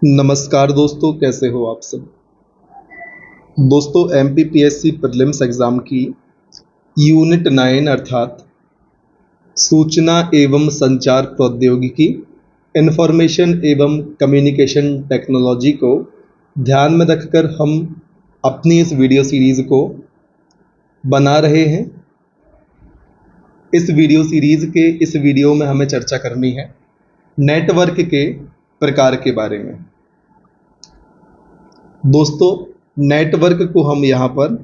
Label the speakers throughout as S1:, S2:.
S1: नमस्कार दोस्तों, कैसे हो आप सब। दोस्तों, एमपीपीएससी प्रीलिम्स एग्ज़ाम की यूनिट 9 अर्थात सूचना एवं संचार प्रौद्योगिकी इंफॉर्मेशन एवं कम्युनिकेशन टेक्नोलॉजी को ध्यान में रखकर हम अपनी इस वीडियो सीरीज़ को बना रहे हैं। इस वीडियो सीरीज़ के इस वीडियो में हमें चर्चा करनी है नेटवर्क के प्रकार के बारे में। दोस्तों, नेटवर्क को हम यहाँ पर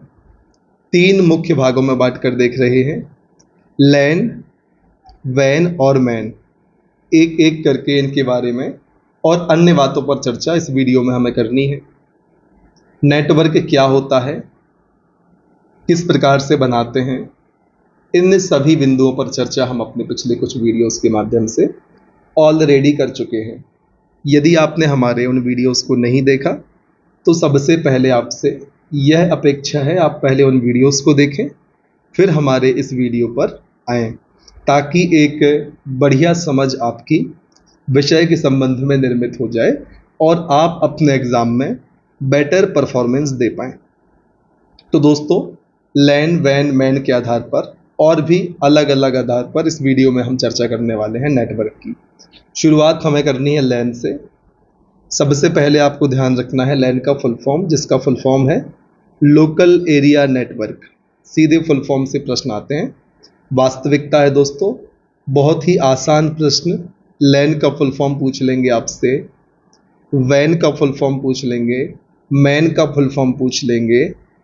S1: 3 मुख्य भागों में बांट कर देख रहे हैं, लैन, वैन और मैन। एक एक करके इनके बारे में और अन्य बातों पर चर्चा इस वीडियो में हमें करनी है। नेटवर्क क्या होता है, किस प्रकार से बनाते हैं, इन सभी बिंदुओं पर चर्चा हम अपने पिछले कुछ वीडियोस के माध्यम से ऑलरेडी कर चुके हैं। यदि आपने हमारे उन वीडियोस को नहीं देखा तो सबसे पहले आपसे यह अपेक्षा है आप पहले उन वीडियोस को देखें, फिर हमारे इस वीडियो पर आएँ, ताकि एक बढ़िया समझ आपकी विषय के संबंध में निर्मित हो जाए और आप अपने एग्ज़ाम में बेटर परफॉर्मेंस दे पाएँ। तो दोस्तों, लैन, वैन, मैन के आधार पर और भी अलग अलग आधार पर इस वीडियो में हम चर्चा करने वाले हैं नेटवर्क की। शुरुआत हमें करनी है लैन से। सबसे पहले आपको ध्यान रखना है लैन का फुल फॉर्म, जिसका फुल फॉर्म है लोकल एरिया नेटवर्क। सीधे फुल फॉर्म से प्रश्न आते हैं। वास्तविकता है दोस्तों, बहुत ही आसान प्रश्न। लैन का फुल फॉर्म पूछ लेंगे आपसे, वैन का फुल फॉर्म पूछ लेंगे, मैन का फुल फॉर्म पूछ लेंगे,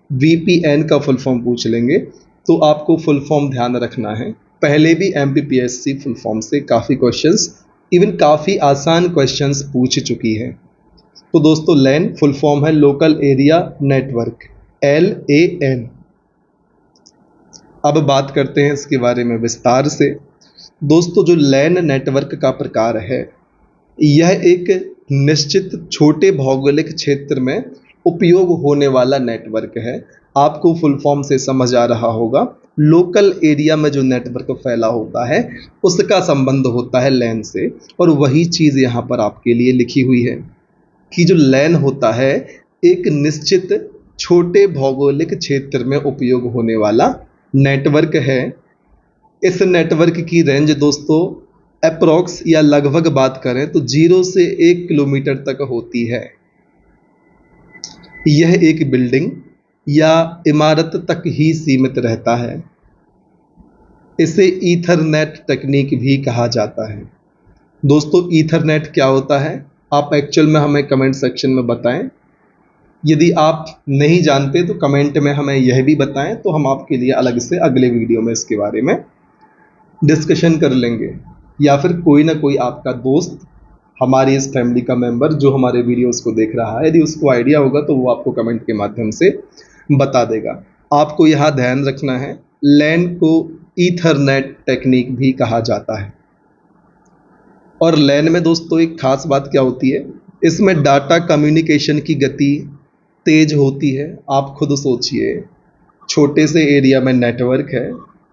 S1: वीपीएन का फुल फॉर्म पूछ लेंगे, तो आपको फुल फॉर्म ध्यान रखना है। पहले भी एमपीपीएससी फुल फॉर्म से काफ़ी क्वेश्चंस, इवन काफ़ी आसान क्वेश्चंस पूछ चुकी है। तो दोस्तों, लैन फुल फॉर्म है लोकल एरिया नेटवर्क, LAN। अब बात करते हैं इसके बारे में विस्तार से। दोस्तों, जो लैन नेटवर्क का प्रकार है, यह एक निश्चित छोटे भौगोलिक क्षेत्र में उपयोग होने वाला नेटवर्क है। आपको फुल फॉर्म से समझ आ रहा होगा, लोकल एरिया में जो नेटवर्क फैला होता है उसका संबंध होता है लैन से, और वही चीज़ यहाँ पर आपके लिए लिखी हुई है कि जो लैन होता है एक निश्चित छोटे भौगोलिक क्षेत्र में उपयोग होने वाला नेटवर्क है। इस नेटवर्क की रेंज दोस्तों अप्रॉक्स या लगभग बात करें तो 0 से 1 किलोमीटर तक होती है। यह एक बिल्डिंग या इमारत तक ही सीमित रहता है। इसे ईथरनेट तकनीक भी कहा जाता है। दोस्तों, ईथरनेट क्या होता है, आप एक्चुअल में हमें कमेंट सेक्शन में बताएं। यदि आप नहीं जानते तो कमेंट में हमें यह भी बताएं, तो हम आपके लिए अलग से अगले वीडियो में इसके बारे में डिस्कशन कर लेंगे। या फिर कोई ना कोई आपका दोस्त, हमारी इस फैमिली का मेंबर जो हमारे वीडियोस को देख रहा है, यदि उसको आइडिया होगा तो वो आपको कमेंट के माध्यम से बता देगा। आपको यहाँ ध्यान रखना है, लैन को ईथरनेट टेक्निक भी कहा जाता है। और लैन में दोस्तों एक खास बात क्या होती है, इसमें डाटा कम्युनिकेशन की गति तेज होती है। आप खुद सोचिए, छोटे से एरिया में नेटवर्क है,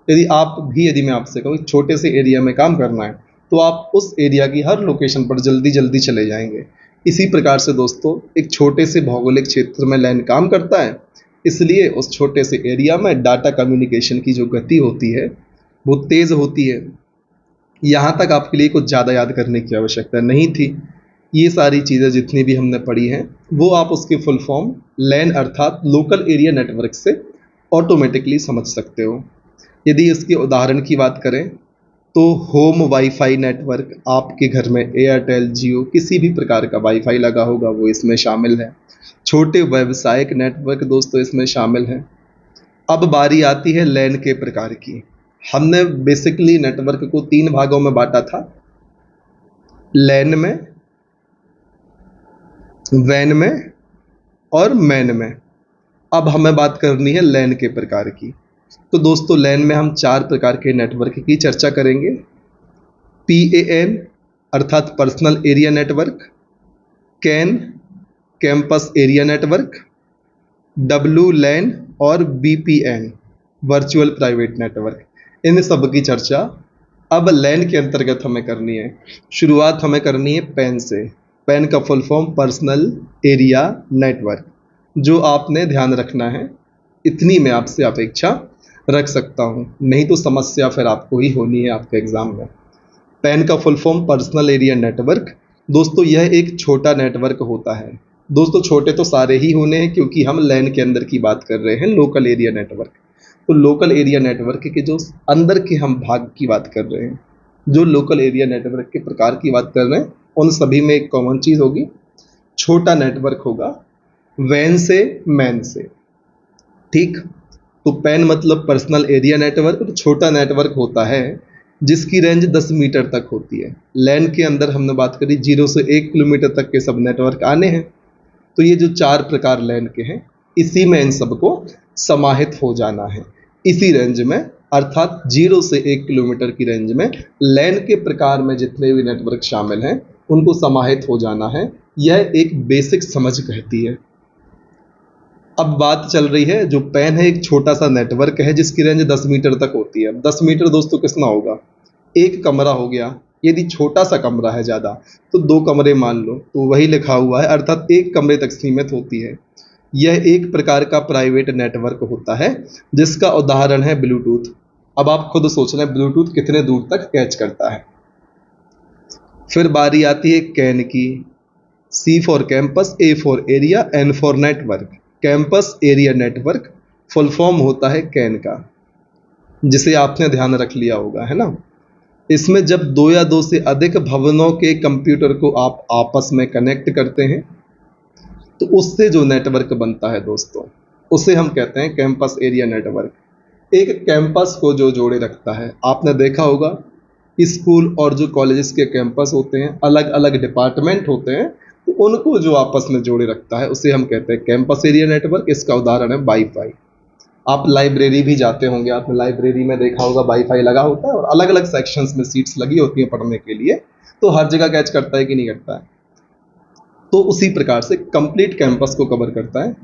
S1: यदि मैं आपसे कहूँ छोटे से एरिया में काम करना है तो आप उस एरिया की हर लोकेशन पर जल्दी जल्दी चले जाएंगे। इसी प्रकार से दोस्तों एक छोटे से भौगोलिक क्षेत्र में लैन काम करता है, इसलिए उस छोटे से एरिया में डाटा कम्युनिकेशन की जो गति होती है वो तेज़ होती है। यहाँ तक आपके लिए कुछ ज़्यादा याद करने की आवश्यकता नहीं थी। ये सारी चीज़ें जितनी भी हमने पढ़ी हैं वो आप उसके फुल फॉर्म लैन अर्थात लोकल एरिया नेटवर्क से ऑटोमेटिकली समझ सकते हो। यदि इसके उदाहरण की बात करें तो होम वाईफाई नेटवर्क, आपके घर में एयरटेल, जियो किसी भी प्रकार का वाईफाई लगा होगा वो इसमें शामिल है। छोटे व्यावसायिक नेटवर्क दोस्तों इसमें शामिल हैं। अब बारी आती है लैन के प्रकार की। हमने बेसिकली नेटवर्क को 3 भागों में बांटा था, लैन में, वैन में और मैन में। अब हमें बात करनी है लैन के प्रकार की। तो दोस्तों, लैन में हम 4 प्रकार के नेटवर्क की चर्चा करेंगे। PAN अर्थात personal area network, can campus area network, WLAN और VPN वर्चुअल प्राइवेट नेटवर्क। इन सब की चर्चा अब लैन के अंतर्गत हमें करनी है। शुरुआत हमें करनी है पैन से। पैन का full form personal area network. जो आपने ध्यान रखना है, इतनी मैं आपसे अपेक्षा रख सकता हूँ, नहीं तो समस्या फिर आपको ही होनी है आपके एग्जाम में। पैन का full form personal area network. दोस्तों यह एक छोटा नेटवर्क होता है। दोस्तों छोटे तो सारे ही होने हैं, क्योंकि हम लैन के अंदर की बात कर रहे हैं, लोकल एरिया नेटवर्क। तो लोकल एरिया नेटवर्क के जो अंदर के हम भाग की बात कर रहे हैं, जो लोकल एरिया नेटवर्क के प्रकार की बात कर रहे हैं, उन सभी में एक कॉमन चीज़ होगी, छोटा नेटवर्क होगा, वैन से मैन से। ठीक, तो पैन मतलब पर्सनल एरिया नेटवर्क, तो छोटा नेटवर्क होता है जिसकी रेंज 10 मीटर तक होती है। लैन के अंदर हमने बात करी 0 से 1 किलोमीटर तक के सब नेटवर्क आने हैं। तो ये जो 4 प्रकार लैन के हैं, इसी में इन सबको समाहित हो जाना है, इसी रेंज में, अर्थात 0 से 1 किलोमीटर की रेंज में लैन के प्रकार में जितने भी नेटवर्क शामिल हैं उनको समाहित हो जाना है। यह एक बेसिक समझ कहती है। अब बात चल रही है, जो पैन है एक छोटा सा नेटवर्क है जिसकी रेंज 10 मीटर तक होती है। 10 मीटर दोस्तों कितना होगा, एक कमरा हो गया। यदि छोटा सा कमरा है ज़्यादा, तो 2 कमरे मान लो, तो वही लिखा हुआ है, अर्थात एक कमरे तक सीमित होती है। यह एक प्रकार का प्राइवेट नेटवर्क होता है जिसका उदाहरण है ब्लूटूथ। अब आप खुद सोच रहे हैं ब्लूटूथ कितने दूर तक कैच करता है। फिर बारी आती है कैन की। C for campus, A for area, N for network. Campus area network full form होता है कैन का, जिसे आपने ध्यान रख लिया होगा, है ना। इसमें जब 2 या 2 से अधिक भवनों के कंप्यूटर को आप आपस में कनेक्ट करते हैं, तो उससे जो नेटवर्क बनता है दोस्तों, उसे हम कहते हैं कैंपस एरिया नेटवर्क। एक कैंपस को जो जोड़े रखता है, आपने देखा होगा स्कूल और जो कॉलेजेस के कैंपस होते हैं, अलग अलग डिपार्टमेंट होते हैं, तो उनको जो आपस में जोड़े रखता है उसे हम कहते हैं कैंपस एरिया नेटवर्क। इसका उदाहरण है वाईफाई। आप लाइब्रेरी भी जाते होंगे, आपने लाइब्रेरी में देखा होगा वाईफाई लगा होता है और अलग अलग सेक्शंस में सीट्स लगी होती हैं पढ़ने के लिए, तो हर जगह कैच करता है कि नहीं करता है। तो उसी प्रकार से कंप्लीट कैंपस को कवर करता है,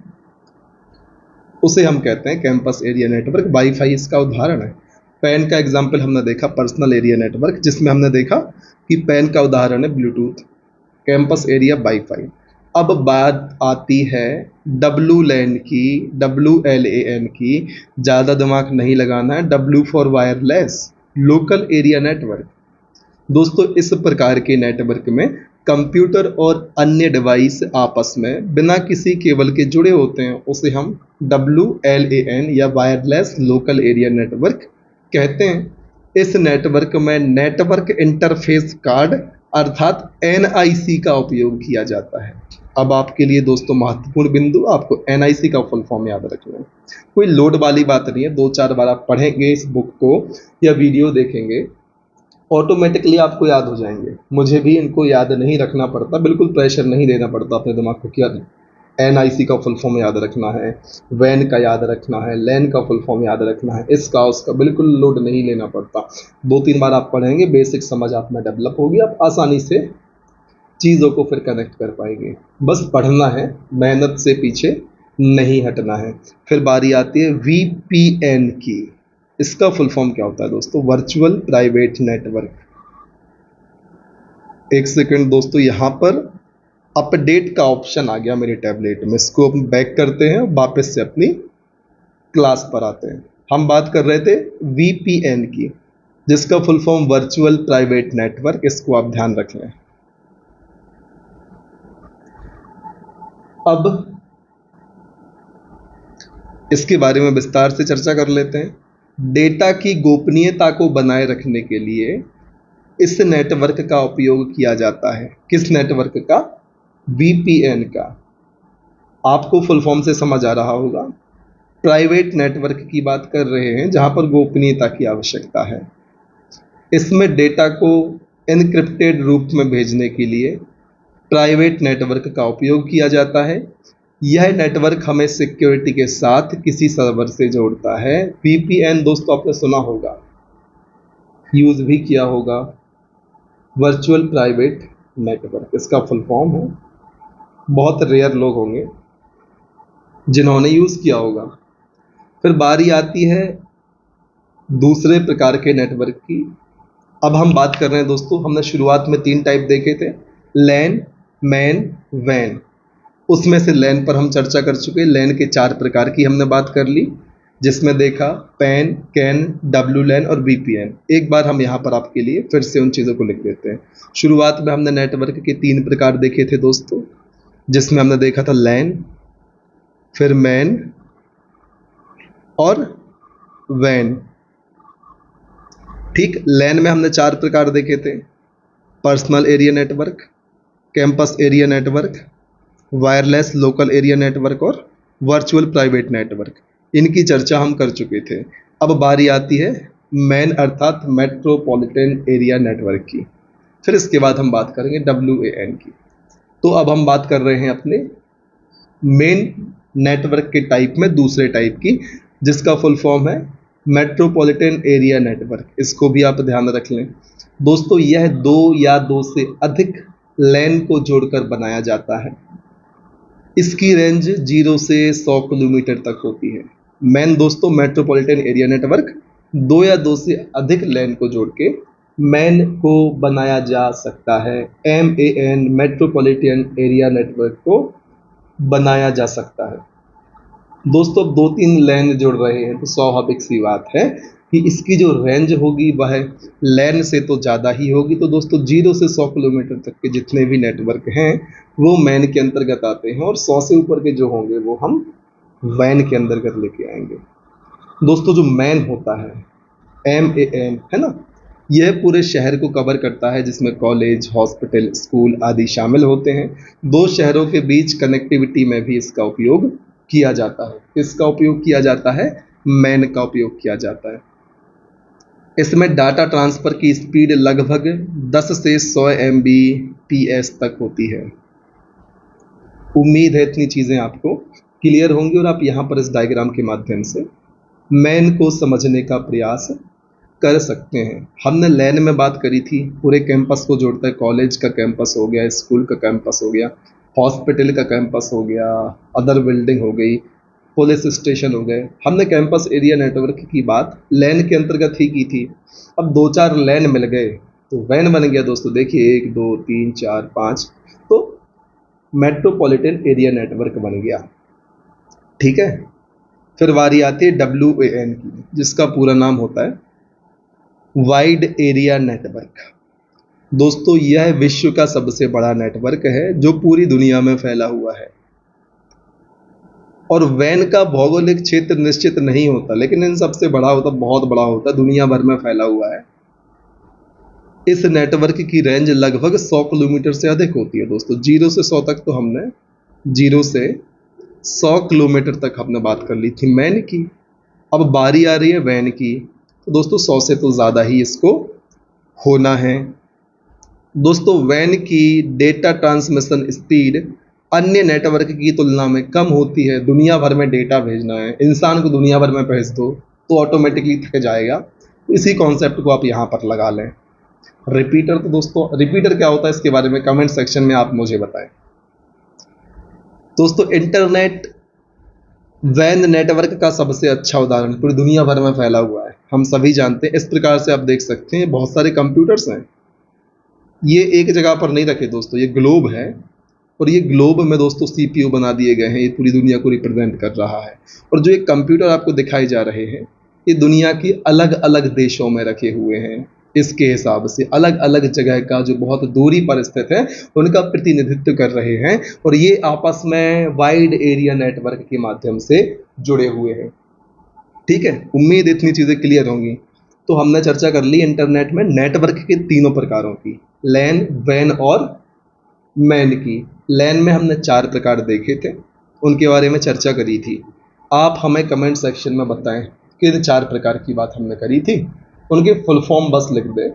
S1: उसे हम कहते हैं कैंपस एरिया नेटवर्क। वाईफाई इसका उदाहरण है। पैन का एग्जाम्पल हमने देखा पर्सनल एरिया नेटवर्क, जिसमें हमने देखा कि पैन का उदाहरण है ब्लूटूथ, कैंपस एरिया वाईफाई। अब बात आती है WLAN की, WLAN की। ज़्यादा दिमाग नहीं लगाना है। W for wireless, local area network. दोस्तों इस प्रकार के नेटवर्क में कंप्यूटर और अन्य डिवाइस आपस में बिना किसी केबल के जुड़े होते हैं, उसे हम WLAN या वायरलेस लोकल एरिया नेटवर्क कहते हैं। इस नेटवर्क में नेटवर्क इंटरफेस कार्ड अर्थात NIC का उपयोग किया जाता है। अब आपके लिए दोस्तों महत्वपूर्ण बिंदु, आपको NIC का फुल फॉर्म याद रखना है। कोई लोड वाली बात नहीं है, 2-4 बार आप पढ़ेंगे इस बुक को या वीडियो देखेंगे, ऑटोमेटिकली आपको याद हो जाएंगे। मुझे भी इनको याद नहीं रखना पड़ता, बिल्कुल प्रेशर नहीं देना पड़ता अपने दिमाग को कि NIC का फुल फॉर्म याद रखना है, वैन का याद रखना है, लैन का फुल फॉर्म याद रखना है, इसका उसका बिल्कुल लोड नहीं लेना पड़ता। 2-3 बार आप पढ़ेंगे, बेसिक समझ आप में डेवलप होगी, आप आसानी से चीज़ों को फिर कनेक्ट कर पाएंगे। बस पढ़ना है, मेहनत से पीछे नहीं हटना है। फिर बारी आती है VPN की। इसका फुल फॉर्म क्या होता है दोस्तों, वर्चुअल प्राइवेट नेटवर्क। एक सेकंड दोस्तों, यहाँ पर अपडेट का ऑप्शन आ गया मेरे टैबलेट में, इसको हम बैक करते हैं, वापस से अपनी क्लास पर आते हैं। हम बात कर रहे थे VPN की, जिसका full form virtual private network. इसको आप ध्यान रख लें। अब इसके बारे में विस्तार से चर्चा कर लेते हैं। डेटा की गोपनीयता को बनाए रखने के लिए इस नेटवर्क का उपयोग किया जाता है। किस नेटवर्क का, VPN का। आपको फुल फॉर्म से समझ आ रहा होगा, प्राइवेट नेटवर्क की बात कर रहे हैं जहां पर गोपनीयता की आवश्यकता है। इसमें डेटा को एनक्रिप्टेड रूप में भेजने के लिए प्राइवेट नेटवर्क का उपयोग किया जाता है। यह नेटवर्क हमें सिक्योरिटी के साथ किसी सर्वर से जोड़ता है। VPN दोस्तों आपने सुना होगा, यूज भी किया होगा, वर्चुअल प्राइवेट नेटवर्क इसका फुल फॉर्म है। बहुत रेयर लोग होंगे जिन्होंने यूज किया होगा। फिर बारी आती है दूसरे प्रकार के नेटवर्क की। अब हम बात कर रहे हैं दोस्तों, हमने शुरुआत में 3 टाइप देखे थे, लैन, मैन, वैन। उसमें से लैन पर हम चर्चा कर चुके। लैन के 4 प्रकार की हमने बात कर ली, जिसमें देखा पैन, कैन, डब्ल्यू लैन और वीपीएन। एक बार हम यहाँ पर आपके लिए फिर से उन चीज़ों को लिख देते हैं। शुरुआत में हमने नेटवर्क के 3 प्रकार देखे थे दोस्तों, जिसमें हमने देखा था लैन, फिर मैन और वैन। ठीक, लैन में हमने 4 प्रकार देखे थे, personal area network, campus area network, wireless local area network और वर्चुअल प्राइवेट नेटवर्क। इनकी चर्चा हम कर चुके थे। अब बारी आती है मैन अर्थात मेट्रोपॉलिटन एरिया नेटवर्क की। फिर इसके बाद हम बात करेंगे WAN की। तो अब हम बात कर रहे हैं अपने मेन नेटवर्क के टाइप में दूसरे टाइप की, जिसका फुल फॉर्म है मेट्रोपॉलिटन एरिया नेटवर्क। इसको भी आप ध्यान रख लें दोस्तों। यह 2 या 2 से अधिक लैन को जोड़कर बनाया जाता है। इसकी रेंज 0 से 100 किलोमीटर तक होती है। मैन दोस्तों मेट्रोपॉलिटन एरिया नेटवर्क 2 या 2 से अधिक लैन को जोड़ के मैन को बनाया जा सकता है। MAN मेट्रोपॉलिटन एरिया नेटवर्क को बनाया जा सकता है। दोस्तों 2-3 लैन जुड़ रहे हैं तो स्वाभाविक सी बात है कि इसकी जो रेंज होगी वह लैन से तो ज़्यादा ही होगी। तो दोस्तों 0 से 100 किलोमीटर तक के जितने भी नेटवर्क हैं वो मैन के अंतर्गत आते हैं, और 100 से ऊपर के जो होंगे वो हम वैन के अंतर्गत लेके आएंगे। दोस्तों जो मैन होता है MAN है ना, यह पूरे शहर को कवर करता है, जिसमें कॉलेज, हॉस्पिटल, स्कूल आदि शामिल होते हैं। 2 शहरों के बीच कनेक्टिविटी में भी इसका उपयोग किया जाता है। किसका उपयोग किया जाता है? मैन का उपयोग किया जाता है। इसमें डाटा ट्रांसफ़र की स्पीड लगभग 10 से 100 Mbps तक होती है। उम्मीद है इतनी चीज़ें आपको क्लियर होंगी और आप यहाँ पर इस डायग्राम के माध्यम से मैन को समझने का प्रयास कर सकते हैं। हमने लैन में बात करी थी, पूरे कैंपस को जोड़ता है। कॉलेज का कैंपस हो गया, स्कूल का कैंपस हो गया, हॉस्पिटल का कैंपस हो गया, अदर बिल्डिंग हो गई, पुलिस स्टेशन हो गए। हमने कैंपस एरिया नेटवर्क की बात लैन के अंतर्गत ही की थी। अब 2-4 लैन मिल गए तो वैन बन गया दोस्तों। देखिए 1 2 3 4 5, तो मेट्रोपॉलिटन एरिया नेटवर्क बन गया। ठीक है, फिर बारी आती है WAN की, जिसका पूरा नाम होता है वाइड एरिया नेटवर्क। दोस्तों यह विश्व का सबसे बड़ा नेटवर्क है जो पूरी दुनिया में फैला हुआ है। और वैन का भौगोलिक क्षेत्र निश्चित नहीं होता, लेकिन इन सबसे बड़ा होता, बहुत बड़ा होता, दुनिया भर में फैला हुआ है। इस नेटवर्क की रेंज लगभग 100 किलोमीटर से अधिक होती है दोस्तों। 0 से 100 तक तो हमने 0 से 100 किलोमीटर तक हमने बात कर ली थी मैन की। अब बारी आ रही है वैन की। तो दोस्तों 100 से तो ज़्यादा ही इसको होना है। दोस्तों वैन की डेटा ट्रांसमिशन स्पीड अन्य नेटवर्क की तुलना में कम होती है। दुनिया भर में डेटा भेजना है, इंसान को दुनिया भर में भेज दो तो ऑटोमेटिकली थक जाएगा। इसी कॉन्सेप्ट को आप यहाँ पर लगा लें। रिपीटर, तो दोस्तों रिपीटर क्या होता है इसके बारे में कमेंट सेक्शन में आप मुझे बताएं। दोस्तों इंटरनेट वैन नेटवर्क का सबसे अच्छा उदाहरण पूरी दुनिया भर में फैला हुआ है, हम सभी जानते हैं। इस प्रकार से आप देख सकते हैं बहुत सारे कंप्यूटर्स हैं। ये एक जगह पर नहीं रखे दोस्तों, ये ग्लोब है, और ये ग्लोब में दोस्तों CPU बना दिए गए हैं। ये पूरी दुनिया को रिप्रेजेंट कर रहा है। और जो एक कंप्यूटर आपको दिखाई जा रहे हैं ये दुनिया की अलग अलग देशों में रखे हुए हैं। इसके हिसाब से अलग अलग जगह का जो बहुत दूरी पर स्थित है उनका प्रतिनिधित्व कर रहे हैं, और ये आपस में वाइड एरिया नेटवर्क के माध्यम से जुड़े हुए हैं। ठीक है, उम्मीद इतनी चीज़ें क्लियर होंगी। तो हमने चर्चा कर ली इंटरनेट में नेटवर्क के तीनों प्रकारों की, लैन, वैन और मैन की। लैन में हमने 4 प्रकार देखे थे, उनके बारे में चर्चा करी थी। आप हमें कमेंट सेक्शन में बताएं कि इन 4 प्रकार की बात हमने करी थी, उनके फुल फॉर्म बस लिख दें।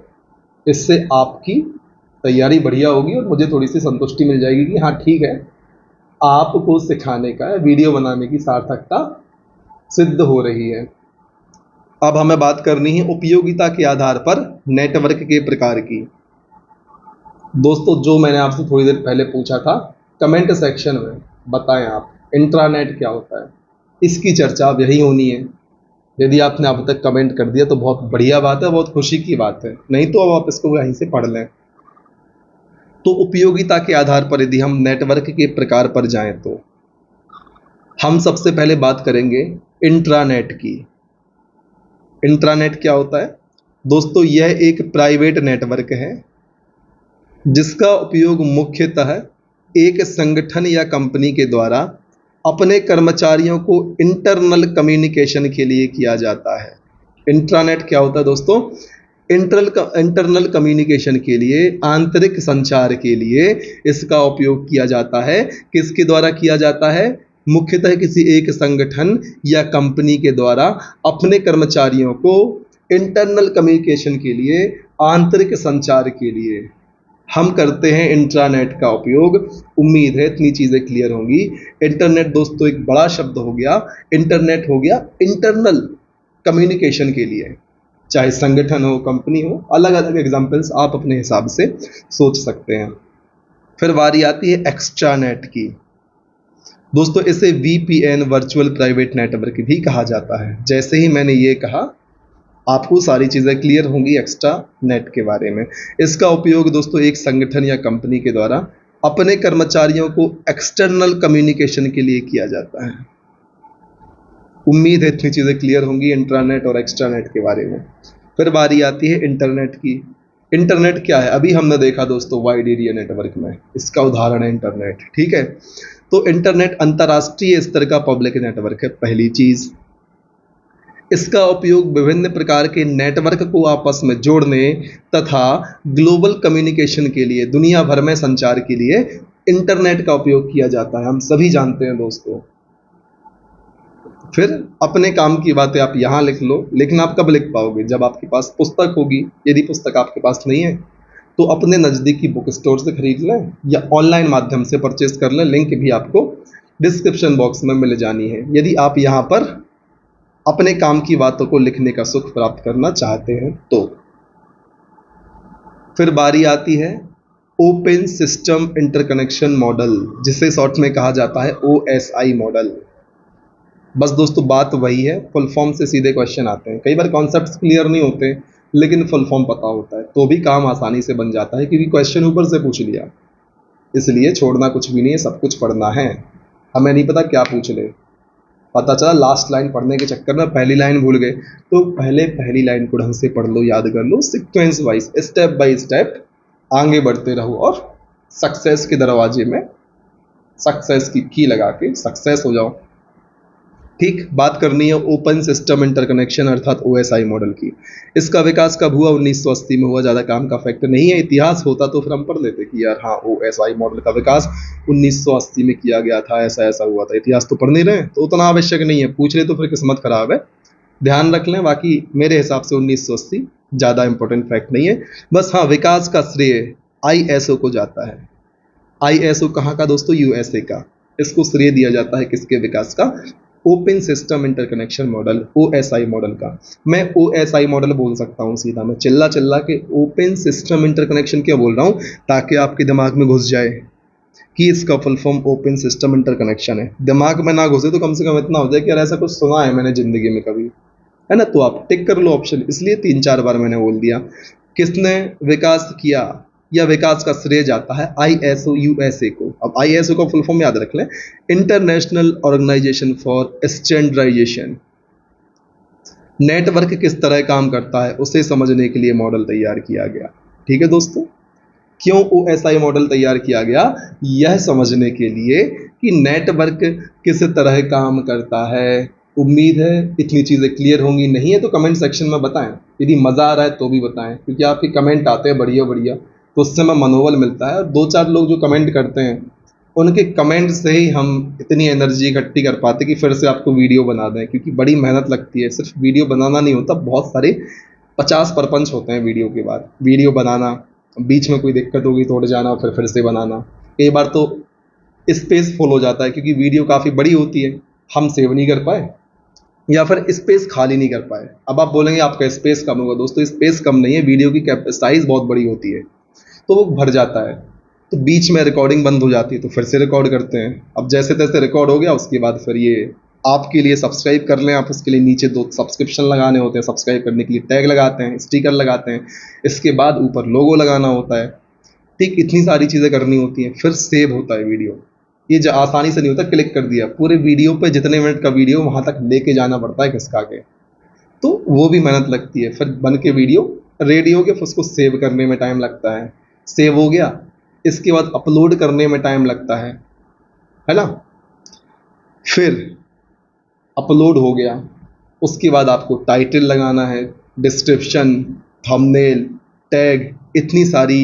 S1: इससे आपकी तैयारी बढ़िया होगी और मुझे थोड़ी सी संतुष्टि मिल जाएगी कि हाँ ठीक है, आपको सिखाने का, वीडियो बनाने की सार्थकता सिद्ध हो रही है। अब हमें बात करनी है उपयोगिता के आधार पर नेटवर्क के प्रकार की। दोस्तों जो मैंने आपसे थोड़ी देर पहले पूछा था, कमेंट सेक्शन में बताएं आप इंट्रानेट क्या होता है। इसकी चर्चा अब यही होनी है। यदि आपने अब तक कमेंट कर दिया तो बहुत बढ़िया बात है, बहुत खुशी की बात है, नहीं तो अब आप इसको वहीं से पढ़ लें। तो उपयोगिता के आधार पर यदि हम नेटवर्क के प्रकार पर जाएं तो हम सबसे पहले बात करेंगे इंट्रानेट की। इंट्रानेट क्या होता है दोस्तों? यह एक प्राइवेट नेटवर्क है जिसका उपयोग मुख्यतः एक संगठन या कंपनी के द्वारा अपने कर्मचारियों को इंटरनल कम्युनिकेशन के लिए किया जाता है। इंट्रानेट क्या होता है दोस्तों? इंटरनल कम्युनिकेशन के लिए, आंतरिक संचार के लिए इसका उपयोग किया जाता है। किसके द्वारा किया जाता है? मुख्यतः किसी एक संगठन या कंपनी के द्वारा अपने कर्मचारियों को इंटरनल कम्युनिकेशन के लिए, आंतरिक संचार के लिए हम करते हैं इंट्रानेट का उपयोग। उम्मीद है इतनी चीज़ें क्लियर होंगी। इंटरनेट दोस्तों एक बड़ा शब्द हो गया। इंटरनेट हो गया इंटरनल कम्युनिकेशन के लिए, चाहे संगठन हो, कंपनी हो, अलग अलग एग्जाम्पल्स आप अपने हिसाब से सोच सकते हैं। फिर बारी आती है एक्स्ट्रानेट की। दोस्तों इसे VPN वर्चुअल प्राइवेट नेटवर्क भी कहा जाता है। जैसे ही मैंने ये कहा आपको सारी चीज़ें क्लियर होंगी एक्स्ट्रा नेट के बारे में। इसका उपयोग दोस्तों एक संगठन या कंपनी के द्वारा अपने कर्मचारियों को एक्सटर्नल कम्युनिकेशन के लिए किया जाता है। उम्मीद है इतनी चीज़ें क्लियर होंगी इंट्रानेट और एक्स्ट्रानेट के बारे में। फिर बारी आती है इंटरनेट की। इंटरनेट क्या है? अभी हमने देखा दोस्तों वाइड एरिया नेटवर्क में, इसका उदाहरण है इंटरनेट। ठीक है, तो इंटरनेट अंतर्राष्ट्रीय स्तर का पब्लिक नेटवर्क है। पहली चीज़, इसका उपयोग विभिन्न प्रकार के नेटवर्क को आपस में जोड़ने तथा ग्लोबल कम्युनिकेशन के लिए, दुनिया भर में संचार के लिए इंटरनेट का उपयोग किया जाता है। हम सभी जानते हैं दोस्तों। फिर अपने काम की बातें आप यहाँ लिख लो, लेकिन आप कब लिख पाओगे? जब आपके पास पुस्तक होगी। यदि पुस्तक आपके पास नहीं है तो अपने नज़दीकी बुक स्टोर से खरीद लें या ऑनलाइन माध्यम से परचेज कर लें। लिंक भी आपको डिस्क्रिप्शन बॉक्स में मिल जानी है यदि आप यहाँ पर अपने काम की बातों को लिखने का सुख प्राप्त करना चाहते हैं तो। फिर बारी आती है ओपन सिस्टम इंटरकनेक्शन मॉडल, जिसे शॉर्ट में कहा जाता है OSI मॉडल। बस दोस्तों बात वही है, फुल फॉर्म से सीधे क्वेश्चन आते हैं। कई बार कॉन्सेप्ट्स क्लियर नहीं होते लेकिन फुल फॉर्म पता होता है तो भी काम आसानी से बन जाता है, क्योंकि क्वेश्चन ऊपर से पूछ लिया। इसलिए छोड़ना कुछ भी नहीं है, सब कुछ पढ़ना है। हमें नहीं पता क्या पूछ ले, पता चला लास्ट लाइन पढ़ने के चक्कर में पहली लाइन भूल गए, तो पहले पहली लाइन को ढंग से पढ़ लो, याद कर लो, sequence wise, step by step आगे बढ़ते रहो और सक्सेस के दरवाजे में सक्सेस की की लगा के सक्सेस हो जाओ। ठीक, बात करनी है ओपन सिस्टम इंटरकनेक्शन अर्थात OSI मॉडल की। इसका विकास कब हुआ? 1980 में हुआ। ज़्यादा काम का फैक्ट नहीं है, इतिहास होता तो फिर हम पढ़ लेते कि यार हाँ OSI मॉडल का विकास 1980 में किया गया था, ऐसा ऐसा हुआ था। इतिहास तो पढ़ नहीं रहे तो उतना आवश्यक नहीं है, पूछ ले तो फिर किस्मत खराब है। ध्यान रख लें, बाकी मेरे हिसाब से 1980 ज़्यादा इंपॉर्टेंट फैक्ट नहीं है। बस हाँ, विकास का श्रेय ISO को जाता है। ISO कहाँ का दोस्तों? USA का। इसको श्रेय दिया जाता है किसके विकास का? Open system interconnection model, OSI model का। मैं OSI मॉडल बोल सकता हूँ सीधा, मैं चिल्ला चिल्ला के ओपन सिस्टम इंटरकनेक्शन क्या बोल रहा हूँ ताकि आपके दिमाग में घुस जाए कि इसका full form open system interconnection है। दिमाग में ना घुसे तो कम से कम इतना हो जाए कि यार ऐसा कुछ सुना है मैंने जिंदगी में कभी, है ना? तो आप टिक कर लो ऑप्शन। इसलिए 3-4 बार मैंने बोल दिया। किसने विकास किया या विकास का श्रेय जाता है ISO USA को। अब ISO का फुल फॉर्म याद रख लें, international organisation for standardisation. Network किस तरह काम करता है उसे समझने के लिए मॉडल तैयार किया गया। ठीक है दोस्तों, क्यों OSI मॉडल तैयार किया गया? यह समझने के लिए कि नेटवर्क किस तरह काम करता है। उम्मीद है इतनी चीज़ें क्लियर होंगी। नहीं है तो कमेंट सेक्शन में बताएं, यदि मज़ा आ रहा है तो भी बताएं, क्योंकि आपके कमेंट आते हैं बढ़िया बढ़िया तो उससे हमें मनोबल मिलता है। और 2-4 लोग जो कमेंट करते हैं उनके कमेंट से ही हम इतनी एनर्जी इकट्ठी कर पाते कि फिर से आपको वीडियो बना दें, क्योंकि बड़ी मेहनत लगती है। सिर्फ वीडियो बनाना नहीं होता, बहुत सारे 50 परपंच होते हैं वीडियो के बाद। वीडियो बनाना, बीच में कोई दिक्कत होगी तो उठ जाना, फिर से बनाना। कई बार तो स्पेस फुल हो जाता है क्योंकि वीडियो काफ़ी बड़ी होती है, हम सेव नहीं कर पाए या फिर स्पेस खाली नहीं कर पाए। अब आप बोलेंगे आपका स्पेस कम होगा। दोस्तों स्पेस कम नहीं है, वीडियो की साइज़ बहुत बड़ी होती है तो वो भर जाता है, तो बीच में रिकॉर्डिंग बंद हो जाती है तो फिर से रिकॉर्ड करते हैं। अब जैसे तैसे रिकॉर्ड हो गया, उसके बाद फिर ये आपके लिए सब्सक्राइब कर लें आप। उसके लिए नीचे 2 सब्सक्रिप्शन लगाने होते हैं, सब्सक्राइब करने के लिए टैग लगाते हैं, स्टिकर लगाते हैं, इसके बाद ऊपर लोगो लगाना होता है। ठीक, इतनी सारी चीज़ें करनी होती हैं, फिर सेव होता है वीडियो। ये जो आसानी से नहीं होता, क्लिक कर दिया, पूरे वीडियो पे जितने मिनट का वीडियो वहाँ तक लेके जाना पड़ता है खिसका के, तो वो भी मेहनत लगती है। फिर बन के वीडियो रेडी हो गया, फिर उसको सेव करने में टाइम लगता है, सेव हो गया, इसके बाद अपलोड करने में टाइम लगता है ना। फिर अपलोड हो गया, उसके बाद आपको टाइटल लगाना है, डिस्क्रिप्शन, थंबनेल, टैग, इतनी सारी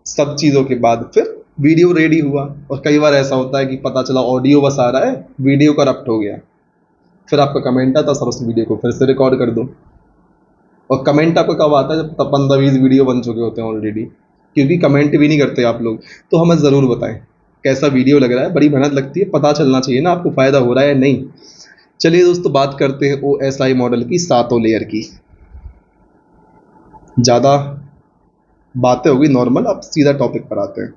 S1: सब चीज़ों के बाद फिर वीडियो रेडी हुआ। और कई बार ऐसा होता है कि पता चला ऑडियो बस आ रहा है, वीडियो करप्ट हो गया, फिर आपका कमेंट आता, सर उस वीडियो को फिर से रिकॉर्ड कर दो। और कमेंट आपका कब आता है, जब 15-20 वीडियो बन चुके होते हैं ऑलरेडी, क्योंकि कमेंट भी नहीं करते आप लोग। तो हमें ज़रूर बताएं कैसा वीडियो लग रहा है, बड़ी मेहनत लगती है, पता चलना चाहिए ना आपको फ़ायदा हो रहा है या नहीं। चलिए दोस्तों, बात करते हैं OSI मॉडल की 7 लेयर की। ज़्यादा बातें होगी नॉर्मल, अब सीधा टॉपिक पर आते हैं।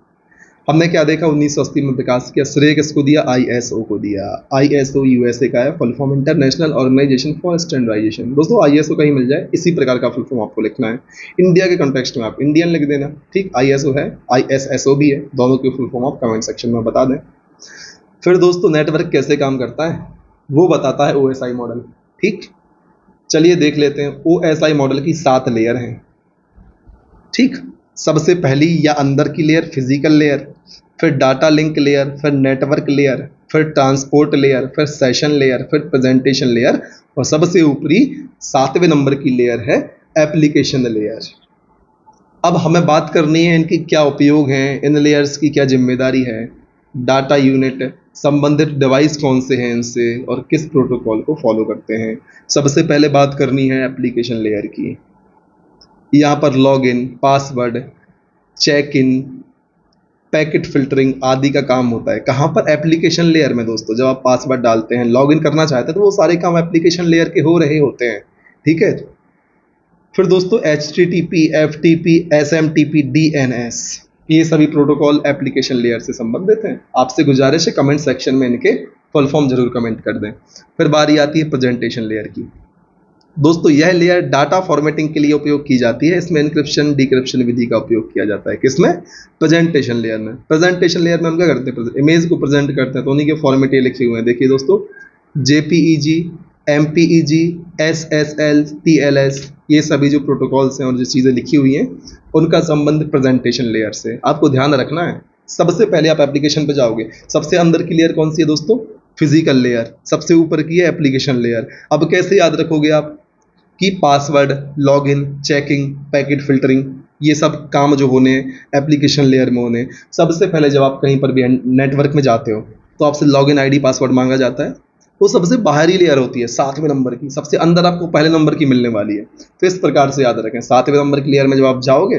S1: हमने क्या देखा, 1980 में विकास किया, श्रेय किसको दिया, ISO को दिया। ISO USA का है, full form international organisation for standardisation. दोस्तों ISO कहीं मिल जाए इसी प्रकार का फुल फॉर्म आपको लिखना है, इंडिया के कंटेक्स्ट में आप इंडियन लिख देना, ठीक। ISO है, ISSO भी है, दोनों के फुल फॉर्म आप कमेंट सेक्शन में बता दें। फिर दोस्तों नेटवर्क कैसे काम करता है वो बताता है OSI मॉडल, ठीक। चलिए देख लेते हैं। OSI मॉडल की 7 लेयर हैं, ठीक। सबसे पहली या अंदर की लेयर फिजिकल लेयर, फिर डाटा लिंक लेयर, फिर नेटवर्क लेयर, फिर ट्रांसपोर्ट लेयर, फिर सेशन लेयर, फिर प्रेजेंटेशन लेयर, और सबसे ऊपरी 7वें नंबर की लेयर है एप्लीकेशन लेयर। अब हमें बात करनी है इनकी क्या उपयोग हैं, इन लेयर्स की क्या जिम्मेदारी है, डाटा यूनिट, संबंधित डिवाइस कौन से हैं इनसे, और किस प्रोटोकॉल को फॉलो करते हैं। सबसे पहले बात करनी है एप्लीकेशन लेयर की। यहाँ पर login, password, check in, packet filtering आदि का काम होता है। कहाँ पर, एप्लीकेशन लेयर में दोस्तों। जब आप पासवर्ड डालते हैं, लॉगिन करना चाहते हैं, तो वो सारे काम एप्लीकेशन लेयर के हो रहे होते हैं, ठीक है। फिर दोस्तों HTTP, FTP, SMTP, DNS, ये सभी प्रोटोकॉल एप्लीकेशन लेयर से संबंधित हैं। आपसे गुजारिश है कमेंट सेक्शन में इनके फुल फॉर्म जरूर कमेंट कर दें। फिर बारी आती है प्रेजेंटेशन लेयर की। दोस्तों यह लेयर डाटा फॉर्मेटिंग के लिए उपयोग की जाती है। इसमें इंक्रिप्शन डिक्रिप्शन विधि का उपयोग किया जाता है। किसमें, प्रेजेंटेशन लेयर में। प्रेजेंटेशन लेयर में हम क्या करते हैं, इमेज को प्रेजेंट करते हैं, तो उन्हीं के फॉर्मेट ये लिखे हुए हैं, देखिए दोस्तों, JPEG, MPEG, SSL, TLS, ये सभी जो प्रोटोकॉल्स हैं और जो चीज़ें लिखी हुई हैं उनका संबंध प्रेजेंटेशन लेयर से। आपको ध्यान रखना है, सबसे पहले आप एप्लीकेशन पे जाओगे, सबसे अंदर की लेयर कौन सी है दोस्तों, फिजिकल लेयर, सबसे ऊपर की है एप्लीकेशन लेयर। अब कैसे याद रखोगे आप कि password, login, checking, packet filtering, ये सब काम जो होने एप्लीकेशन लेयर में होने। सबसे पहले जब आप कहीं पर भी नेटवर्क में जाते हो तो आपसे लॉगिन आईडी पासवर्ड मांगा जाता है, वो सबसे बाहरी लेयर होती है, 7वें नंबर की, सबसे अंदर आपको पहले नंबर की मिलने वाली है। तो इस प्रकार से याद रखें, 7वें नंबर की लेयर में जब आप जाओगे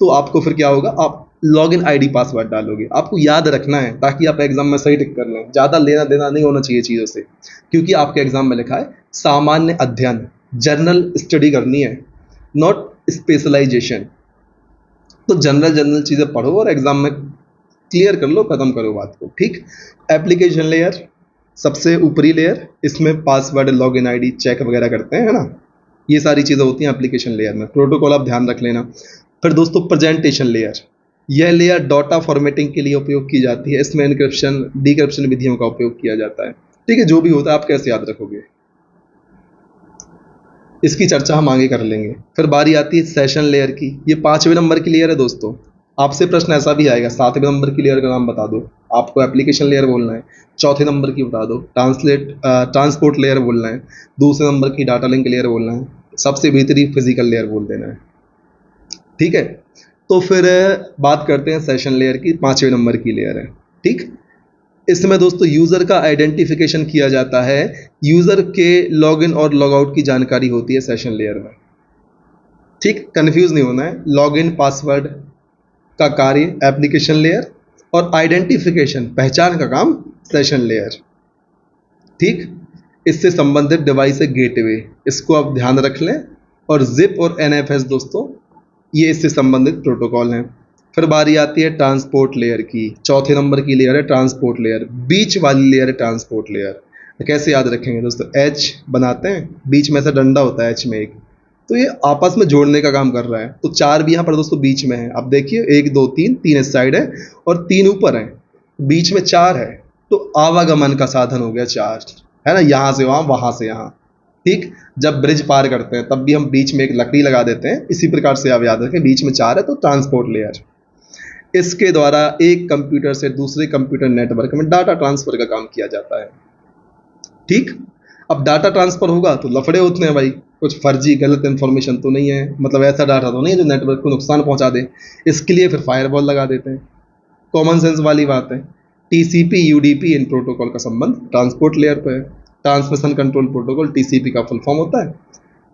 S1: तो आपको फिर क्या होगा, आप लॉगिन आईडी पासवर्ड डालोगे। आपको याद रखना है ताकि आप एग्जाम में सही टिक कर लें। ज़्यादा लेना देना नहीं होना चाहिए चीज़ों से, क्योंकि आपके एग्जाम में लिखा है सामान्य अध्ययन, जनरल स्टडी करनी है, नॉट स्पेशलाइजेशन। तो जनरल चीज़ें पढ़ो और एग्जाम में क्लियर कर लो, खत्म करो बात को, ठीक। एप्लीकेशन लेयर सबसे ऊपरी लेयर, इसमें पासवर्ड, लॉगिन आईडी, चेक वगैरह करते हैं, है ना। ये सारी चीज़ें होती हैं एप्लीकेशन लेयर में। प्रोटोकॉल आप ध्यान रख लेना। फिर दोस्तों प्रेजेंटेशन लेयर, यह लेयर डाटा फॉर्मेटिंग के लिए उपयोग की जाती है। इसमें इनक्रिप्शन डिक्रिप्शन विधियों का उपयोग किया जाता है, ठीक है। जो भी होता है आप कैसे याद रखोगे, इसकी चर्चा हम आगे कर लेंगे। फिर बारी आती है सेशन लेयर की। ये 5वें नंबर की लेयर है दोस्तों। आपसे प्रश्न ऐसा भी आएगा, 7वें नंबर की लेयर का नाम बता दो, आपको एप्लीकेशन लेयर बोलना है। चौथे नंबर की बता दो, ट्रांसपोर्ट लेयर बोलना है। दूसरे नंबर की डाटा लिंक लेयर बोलना है। सबसे भीतरी फिजिकल लेयर बोल देना है, ठीक है। तो फिर बात करते हैं सेशन लेयर की, 5वें नंबर की लेयर है, ठीक। इसमें दोस्तों यूज़र का आइडेंटिफिकेशन किया जाता है, यूज़र के लॉगिन और लॉगआउट की जानकारी होती है सेशन लेयर में, ठीक। कंफ्यूज नहीं होना है, लॉगिन पासवर्ड का कार्य एप्लीकेशन लेयर और आइडेंटिफिकेशन पहचान का काम सेशन लेयर, ठीक। इससे संबंधित डिवाइस है गेटवे, इसको आप ध्यान रख लें। और जिप और NFS दोस्तों ये इससे संबंधित प्रोटोकॉल हैं। फिर बारी आती है ट्रांसपोर्ट लेयर की। चौथे नंबर की लेयर है ट्रांसपोर्ट लेयर, बीच वाली लेयर है ट्रांसपोर्ट लेयर। कैसे याद रखेंगे दोस्तों, H बनाते हैं, बीच में से डंडा होता है H में एक, तो ये आपस में जोड़ने का काम कर रहा है। तो 4 भी यहाँ पर दोस्तों बीच में है। अब देखिए 1 2 3, 3 इस साइड है और 3 ऊपर है, बीच में 4 है। तो आवागमन का साधन हो गया 4, है ना, यहाँ से वहाँ से यहाँ। ठीक, जब ब्रिज पार करते हैं तब भी हम बीच में एक लकड़ी लगा देते हैं, इसी प्रकार से आप याद रखें, बीच में 4 है तो ट्रांसपोर्ट लेयर। इसके द्वारा एक कंप्यूटर से दूसरे कंप्यूटर नेटवर्क में डाटा ट्रांसफर का काम किया जाता है। ठीक, अब डाटा ट्रांसफर होगा तो लफड़े होते हैं भाई, कुछ फर्जी गलत इन्फॉर्मेशन तो नहीं है, मतलब ऐसा डाटा तो नहीं है जो नेटवर्क को नुकसान पहुंचा दे। इसके लिए फिर फायरवॉल लगा देते हैं। कॉमन सेंस वाली बात है। टीसीपी यूडीपी इन प्रोटोकॉल का संबंध ट्रांसपोर्ट लेयर पर है। ट्रांसमिशन कंट्रोल प्रोटोकॉल टीसीपी का फुल फॉर्म होता है।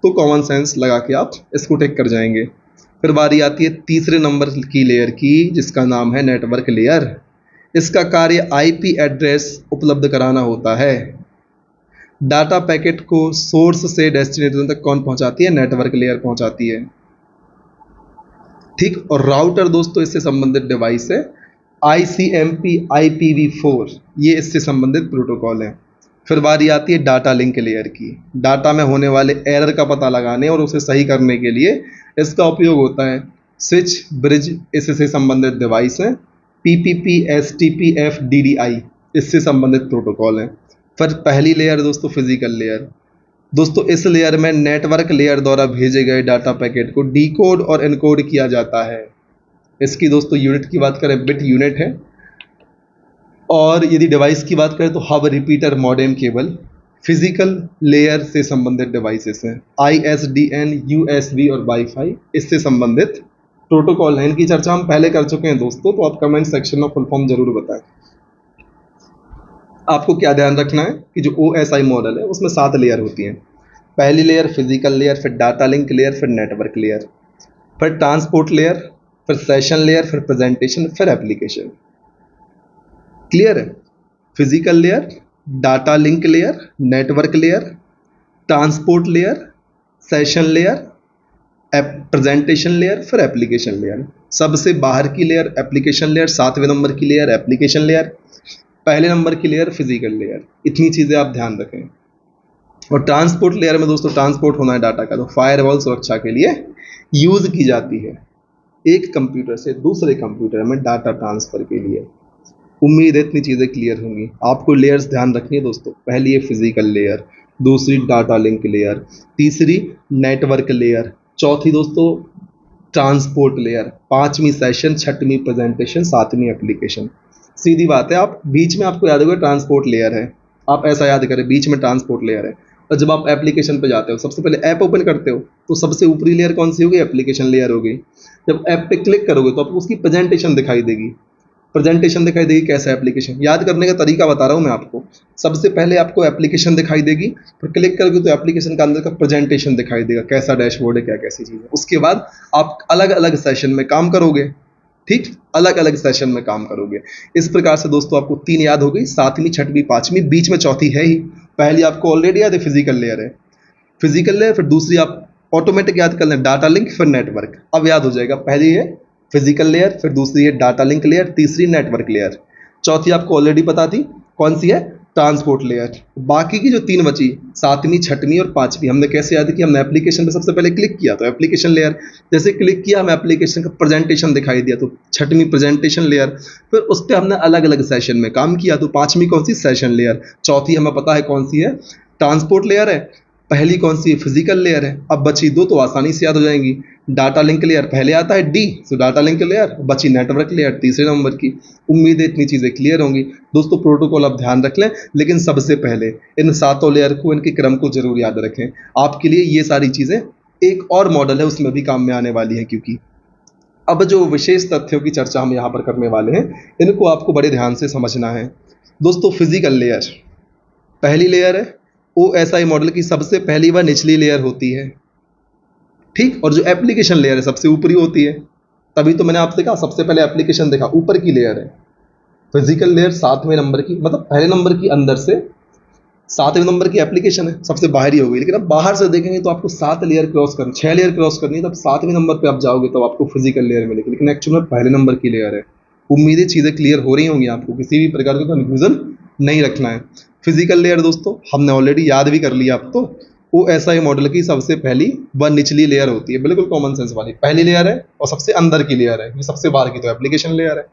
S1: तो कॉमन सेंस लगा के आप इसको टेक कर जाएंगे। फिर बारी आती है तीसरे नंबर की लेयर की, जिसका नाम है नेटवर्क लेयर। इसका कार्य आईपी एड्रेस उपलब्ध कराना होता है। डाटा पैकेट को सोर्स से डेस्टिनेशन तक कौन पहुंचाती है? नेटवर्क लेयर पहुंचाती है। ठीक, और राउटर दोस्तों इससे संबंधित डिवाइस है। ICMP IPv4 ये इससे संबंधित प्रोटोकॉल है। फिर बारी आती है डाटा लिंक लेयर की। डाटा में होने वाले एरर का पता लगाने और उसे सही करने के लिए इसका उपयोग होता है। स्विच, ब्रिज इससे संबंधित डिवाइस है। PPP STP FDDI इससे संबंधित प्रोटोकॉल है। फिर पहली लेयर दोस्तों फिजिकल लेयर। दोस्तों इस लेयर में नेटवर्क लेयर द्वारा भेजे गए डाटा पैकेट को डिकोड और एनकोड किया जाता है। इसकी दोस्तों यूनिट की बात करें बिट यूनिट है, और यदि डिवाइस की बात करें तो hub, repeater, modem, cable physical layer से संबंधित डिवाइसेस हैं। ISDN, USB और वाईफाई इससे संबंधित प्रोटोकॉल हैं। इनकी चर्चा हम पहले कर चुके हैं दोस्तों, तो आप कमेंट सेक्शन में फुल फॉर्म जरूर बताएं। आपको क्या ध्यान रखना है कि जो OSI मॉडल है उसमें 7 लेयर होती हैं। पहली लेयर फिजिकल लेयर, फिर डाटा लिंक लेयर, फिर नेटवर्क लेयर, फिर ट्रांसपोर्ट लेयर, फिर सेशन लेयर, फिर प्रेजेंटेशन, फिर एप्लीकेशन। क्लियर है? Physical layer, data link layer, network layer, transport layer, session layer, presentation layer, फिर एप्लीकेशन लेयर। सबसे बाहर की लेयर एप्लीकेशन लेयर, 7वें नंबर की लेयर एप्लीकेशन लेयर, पहले नंबर की लेयर फिजिकल लेयर। इतनी चीज़ें आप ध्यान रखें। और ट्रांसपोर्ट लेयर में दोस्तों ट्रांसपोर्ट होना है डाटा का, तो फायरवॉल सुरक्षा के लिए यूज़ की जाती है, एक कंप्यूटर से दूसरे कंप्यूटर में डाटा ट्रांसफ़र के लिए। उम्मीद है इतनी चीज़ें क्लियर होंगी। आपको लेयर्स ध्यान रखनी है दोस्तों। पहली है फिजिकल लेयर, दूसरी डाटा लिंक लेयर, तीसरी नेटवर्क लेयर, चौथी दोस्तों ट्रांसपोर्ट लेयर, पांचवी सेशन, छठवीं प्रेजेंटेशन, सातवीं एप्लीकेशन। सीधी बात है। आप बीच में आपको याद होगा ट्रांसपोर्ट लेयर है, आप ऐसा याद करें बीच में ट्रांसपोर्ट लेयर है। और जब आप एप्लीकेशन पे जाते हो, सबसे पहले ऐप ओपन करते हो, तो सबसे ऊपरी लेयर कौन सी होगी? एप्लीकेशन लेयर होगी। जब ऐप पे क्लिक करोगे तो आपको उसकी प्रेजेंटेशन दिखाई देगी। प्रेजेंटेशन दिखाई देगी कैसा? एप्लीकेशन। याद करने का तरीका बता रहा हूँ मैं आपको। सबसे पहले आपको एप्लीकेशन दिखाई देगी, फिर क्लिक करोगे तो एप्लीकेशन का अंदर का प्रेजेंटेशन दिखाई देगा, कैसा डैशबोर्ड है, क्या कैसी चीज़ है। उसके बाद आप अलग अलग सेशन में काम करोगे। ठीक, अलग अलग सेशन में काम करोगे। इस प्रकार से दोस्तों आपको 3 याद हो गई, 7वीं, 6वीं, 5वीं, बीच में चौथी है ही। पहली आपको ऑलरेडी याद है, फिजिकल लेयर है। फिजिकल लेयर, फिर दूसरी आप ऑटोमेटिक याद कर लें, डाटा लिंक, फिर नेटवर्क। अब याद हो जाएगा, पहली है फिजिकल लेयर, फिर दूसरी है डाटा लिंक लेयर, तीसरी नेटवर्क लेयर, चौथी आपको ऑलरेडी पता थी कौन सी है? Transport layer. बाकी की जो 3 बची, 7वीं, 6वीं और 5वीं, हमने कैसे याद किया? हमने एप्लीकेशन पे सबसे पहले क्लिक किया तो एप्लीकेशन लेयर, जैसे क्लिक किया हमें एप्लीकेशन का प्रेजेंटेशन दिखाई दिया तो 6वीं प्रेजेंटेशन लेयर, फिर उस पर हमने अलग अलग सेशन में काम किया तो 5वीं कौन सी? Session layer. चौथी हमें पता है कौन सी है? ट्रांसपोर्ट लेयर है। पहली कौन सी? फिजिकल लेयर है। अब बची 2 तो आसानी से याद हो जाएंगी। डाटा लिंक लेयर पहले आता है डी, तो डाटा लिंक लेयर, बची नेटवर्क लेयर तीसरे नंबर की। उम्मीद है इतनी चीज़ें क्लियर होंगी दोस्तों। प्रोटोकॉल आप ध्यान रख लें, लेकिन सबसे पहले इन 7 लेयर को, इनके क्रम को जरूर याद रखें। आपके लिए ये सारी चीज़ें, एक और मॉडल है उसमें भी काम में आने वाली है, क्योंकि अब जो विशेष तथ्यों की चर्चा हम यहाँ पर करने वाले हैं, इनको आपको बड़े ध्यान से समझना है दोस्तों। फिजिकल लेयर पहली लेयर है। OSI मॉडल की सबसे पहली व निचली लेयर होती है। ठीक, और जो एप्लीकेशन लेयर है सबसे ऊपरी होती है। तभी तो मैंने आपसे कहा सबसे पहले एप्लीकेशन देखा, ऊपर की लेयर है। फिजिकल लेयर 7वें नंबर की, मतलब पहले नंबर की अंदर से 7वें नंबर की एप्लीकेशन है, सबसे बाहरी हो गई। लेकिन अब बाहर से देखेंगे तो आपको 7 लेयर क्रॉस करनी, 6 लेयर क्रॉस करनी है, तब 7वें नंबर पे आप जाओगे तो आपको फिजिकल लेयर मिलेगी, लेकिन एक्चुअल में पहले नंबर की लेयर है। उम्मीद है चीज़ें क्लियर हो रही होंगी, आपको किसी भी प्रकार का कन्फ्यूजन नहीं रखना है। फिजिकल लेयर दोस्तों हमने ऑलरेडी याद भी कर लिया अब तो। OSI मॉडल की सबसे पहली व निचली लेयर होती है, बिल्कुल कॉमन सेंस वाली पहली लेयर है और सबसे अंदर की लेयर है, ये सबसे बाहर की तो एप्लीकेशन लेयर है।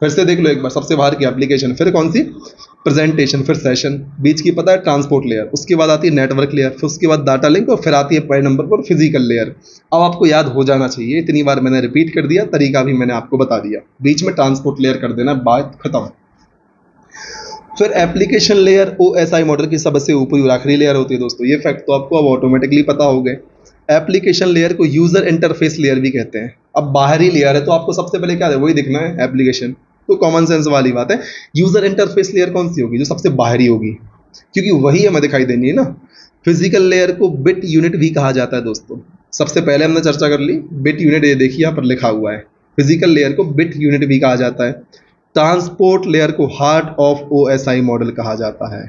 S1: फिर से देख लो एक बार, सबसे बाहर की एप्लीकेशन, फिर कौन सी, प्रेजेंटेशन, फिर सेशन, बीच की पता है ट्रांसपोर्ट लेयर, उसके बाद आती है नेटवर्क लेयर, फिर उसके बाद डाटा लिंक और फिर आती है पहले नंबर पर फिजिकल लेयर। अब आपको याद हो जाना चाहिए, इतनी बार मैंने रिपीट कर दिया, तरीका भी मैंने आपको बता दिया, बीच में ट्रांसपोर्ट लेयर कर देना, बात खत्म। फिर एप्लीकेशन लेयर OSI मॉडल की सबसे ऊपरी और आखिरी लेयर होती है दोस्तों, ये फैक्ट तो आपको अब ऑटोमेटिकली पता हो गए। एप्लीकेशन लेयर को यूजर इंटरफेस लेयर भी कहते हैं। अब बाहरी लेयर है तो आपको सबसे पहले क्या है, वही दिखना है एप्लीकेशन, तो कॉमन सेंस वाली बात है। यूजर इंटरफेस लेयर कौन सी होगी, जो सबसे बाहरी होगी, क्योंकि वही हमें दिखाई देनी है ना। फिजिकल लेयर को बिट यूनिट भी कहा जाता है दोस्तों, सबसे पहले हमने चर्चा कर ली, बिट यूनिट ये देखिए यहाँ पर लिखा हुआ है, फिजिकल लेयर को बिट यूनिट भी कहा जाता है। ट्रांसपोर्ट लेयर को हार्ट ऑफ OSI मॉडल कहा जाता है,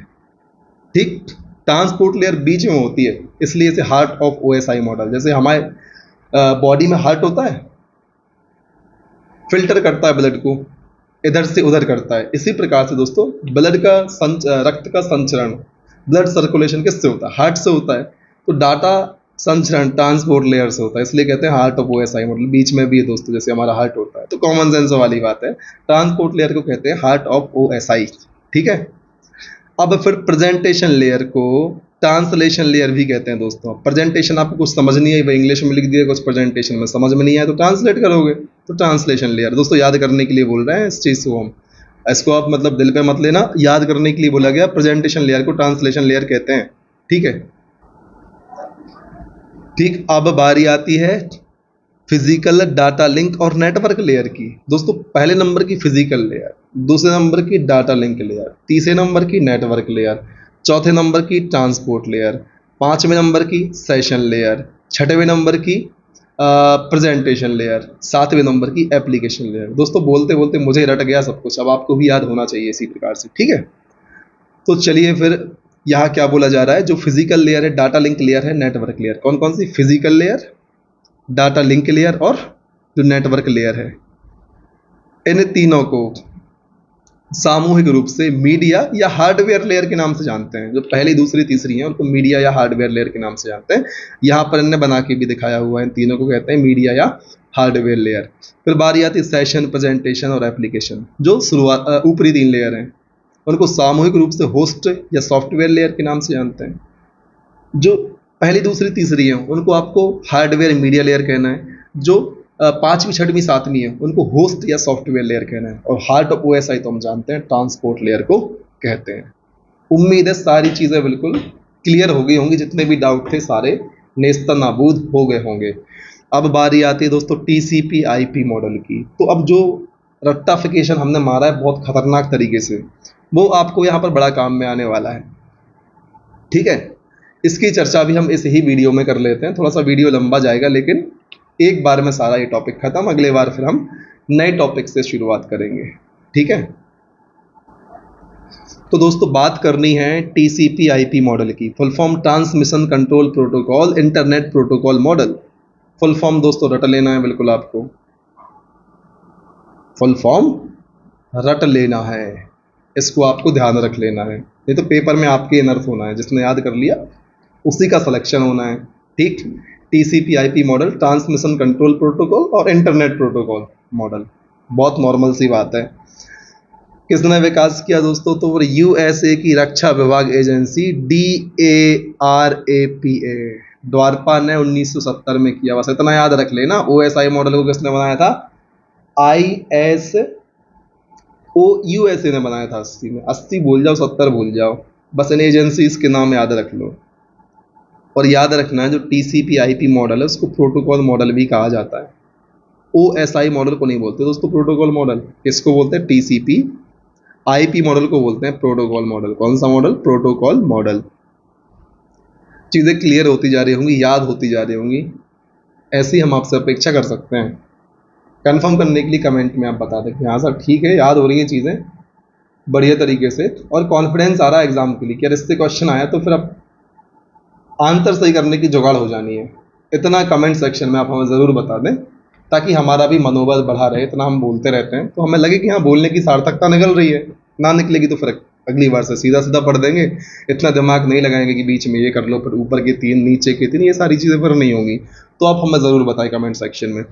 S1: ठीक। ट्रांसपोर्ट लेयर बीच में होती है, इसलिए इसे हार्ट ऑफ OSI मॉडल, जैसे हमारे बॉडी में हार्ट होता है, फिल्टर करता है ब्लड को, इधर से उधर करता है, इसी प्रकार से दोस्तों ब्लड का रक्त का संचरण, ब्लड सर्कुलेशन किससे होता है, हार्ट से होता है। तो डाटा संचरण ट्रांसपोर्ट लेयर से होता है, इसलिए कहते हैं हार्ट ऑफ OSI मॉडल। बीच में भी है दोस्तों, जैसे हमारा हार्ट होता है, तो कॉमन सेंस वाली बात है, ट्रांसपोर्ट लेयर को कहते हैं हार्ट ऑफ OSI, ठीक है। अब फिर प्रेजेंटेशन लेयर को ट्रांसलेशन लेयर भी कहते हैं दोस्तों। प्रेजेंटेशन आपको कुछ समझ नहीं आई, भाई इंग्लिश में लिख दिया कुछ, प्रेजेंटेशन में समझ में नहीं आया तो ट्रांसलेट करोगे, तो ट्रांसलेशन लेयर दोस्तों याद करने के लिए बोल रहे हैं इस चीज़ को हम, इसको आप मतलब दिल पे मत लेना, याद करने के लिए बोला गया, प्रेजेंटेशन लेयर को ट्रांसलेशन लेयर कहते हैं, ठीक है। ठीक, अब बारी आती है फिजिकल डाटा लिंक और नेटवर्क लेयर की। दोस्तों पहले नंबर की फिजिकल लेयर, दूसरे नंबर की डाटा लिंक लेयर, तीसरे नंबर की नेटवर्क लेयर, चौथे नंबर की ट्रांसपोर्ट लेयर, पांचवें नंबर की सेशन लेयर, छठवें नंबर की प्रेजेंटेशन लेयर, सातवें नंबर की एप्लीकेशन लेयर। दोस्तों बोलते बोलते मुझे रट गया सब कुछ, अब आपको भी याद होना चाहिए इसी प्रकार से, ठीक है। तो चलिए फिर यहाँ क्या बोला जा रहा है, जो फिजिकल लेयर है, डाटा लिंक लेयर है, नेटवर्क लेयर, कौन कौन सी, physical layer, data link layer और जो नेटवर्क लेयर है, इन तीनों को सामूहिक रूप से मीडिया या हार्डवेयर लेयर के नाम से जानते हैं। जो पहली दूसरी तीसरी हैं उनको मीडिया या हार्डवेयर लेयर के नाम से जानते हैं। यहाँ पर इन्हें बना के भी दिखाया हुआ है, इन तीनों को कहते हैं मीडिया या हार्डवेयर लेयर। फिर बारी आती है सेशन, प्रेजेंटेशन और एप्लीकेशन, जो शुरुआत ऊपरी तीन लेयर हैं उनको सामूहिक रूप से होस्ट या सॉफ्टवेयर लेयर के नाम से जानते हैं। जो पहली दूसरी तीसरी हैं उनको आपको हार्डवेयर मीडिया लेयर कहना है, जो पांचवी छठवीं सातवीं है उनको होस्ट या सॉफ्टवेयर लेयर कहना है, और हार्ट ऑफ OSI तो हम जानते हैं ट्रांसपोर्ट लेयर को कहते हैं। उम्मीद है सारी चीज़ें बिल्कुल क्लियर हो गई होंगी, जितने भी डाउट थे सारे नेस्तनाबूद हो गए होंगे। अब बारी आती है दोस्तों TCP/IP मॉडल की। तो अब जो रट्टाफिकेशन हमने मारा है बहुत खतरनाक तरीके से, वो आपको यहाँ पर बड़ा काम में आने वाला है, ठीक है। इसकी चर्चा भी हम इस ही वीडियो में कर लेते हैं, थोड़ा सा वीडियो लंबा जाएगा, लेकिन एक बार में सारा ये टॉपिक खत्म, अगले बार फिर हम नए टॉपिक से शुरुआत करेंगे, ठीक है। तो दोस्तों बात करनी है TCP/IP मॉडल की। Full form transmission control protocol internet protocol model. Full form दोस्तों रट लेना है, बिल्कुल आपको फुल फॉर्म रट लेना है, इसको आपको ध्यान रख लेना है, नहीं तो पेपर में आपके अनर्थ होना है। जिसने याद कर लिया उसी का सिलेक्शन होना है, ठीक। TCP/IP model, transmission control protocol और इंटरनेट प्रोटोकॉल मॉडल, बहुत नॉर्मल सी बात है। किसने विकास किया दोस्तों, तो वो USA की रक्षा विभाग एजेंसी DARPA, द्वारपा ने 1970 में किया, बस इतना याद रख लेना। OSI मॉडल को किसने बनाया था, ISO USA ने बनाया था 80 में, 80 भूल जाओ 70 भूल जाओ, बस इन एजेंसीज के नाम याद रख लो। और याद रखना है जो TCP/IP मॉडल है उसको प्रोटोकॉल मॉडल भी कहा जाता है। OSI मॉडल को नहीं बोलते दोस्तों प्रोटोकॉल मॉडल, किसको बोलते हैं, TCP/IP मॉडल को बोलते हैं प्रोटोकॉल मॉडल। कौन सा मॉडल, प्रोटोकॉल मॉडल। चीज़ें क्लियर होती जा रही होंगी, याद होती जा रही होंगी, ऐसी हम आपसे अपेक्षा कर सकते हैं। कंफर्म करने के लिए कमेंट में आप बता दें कि हाँ सर ठीक है, याद हो रही हैं चीज़ें बढ़िया तरीके से, और कॉन्फिडेंस आ रहा है एग्जाम के लिए कि अगर इससे क्वेश्चन आया तो फिर अब आंसर सही करने की जुगाड़ हो जानी है। इतना कमेंट सेक्शन में आप हमें ज़रूर बता दें ताकि हमारा भी मनोबल बढ़ा रहे। इतना हम बोलते रहते हैं तो हमें लगे कि हाँ बोलने की सार्थकता निकल रही है, ना निकलेगी तो फिर अगली बार से सीधा सीधा पढ़ देंगे, इतना दिमाग नहीं लगाएंगे कि बीच में ये कर लो, फिर ऊपर के 3 नीचे के 3, ये सारी चीज़ें फिर नहीं होंगी। तो आप हमें ज़रूर बताएं कमेंट सेक्शन में।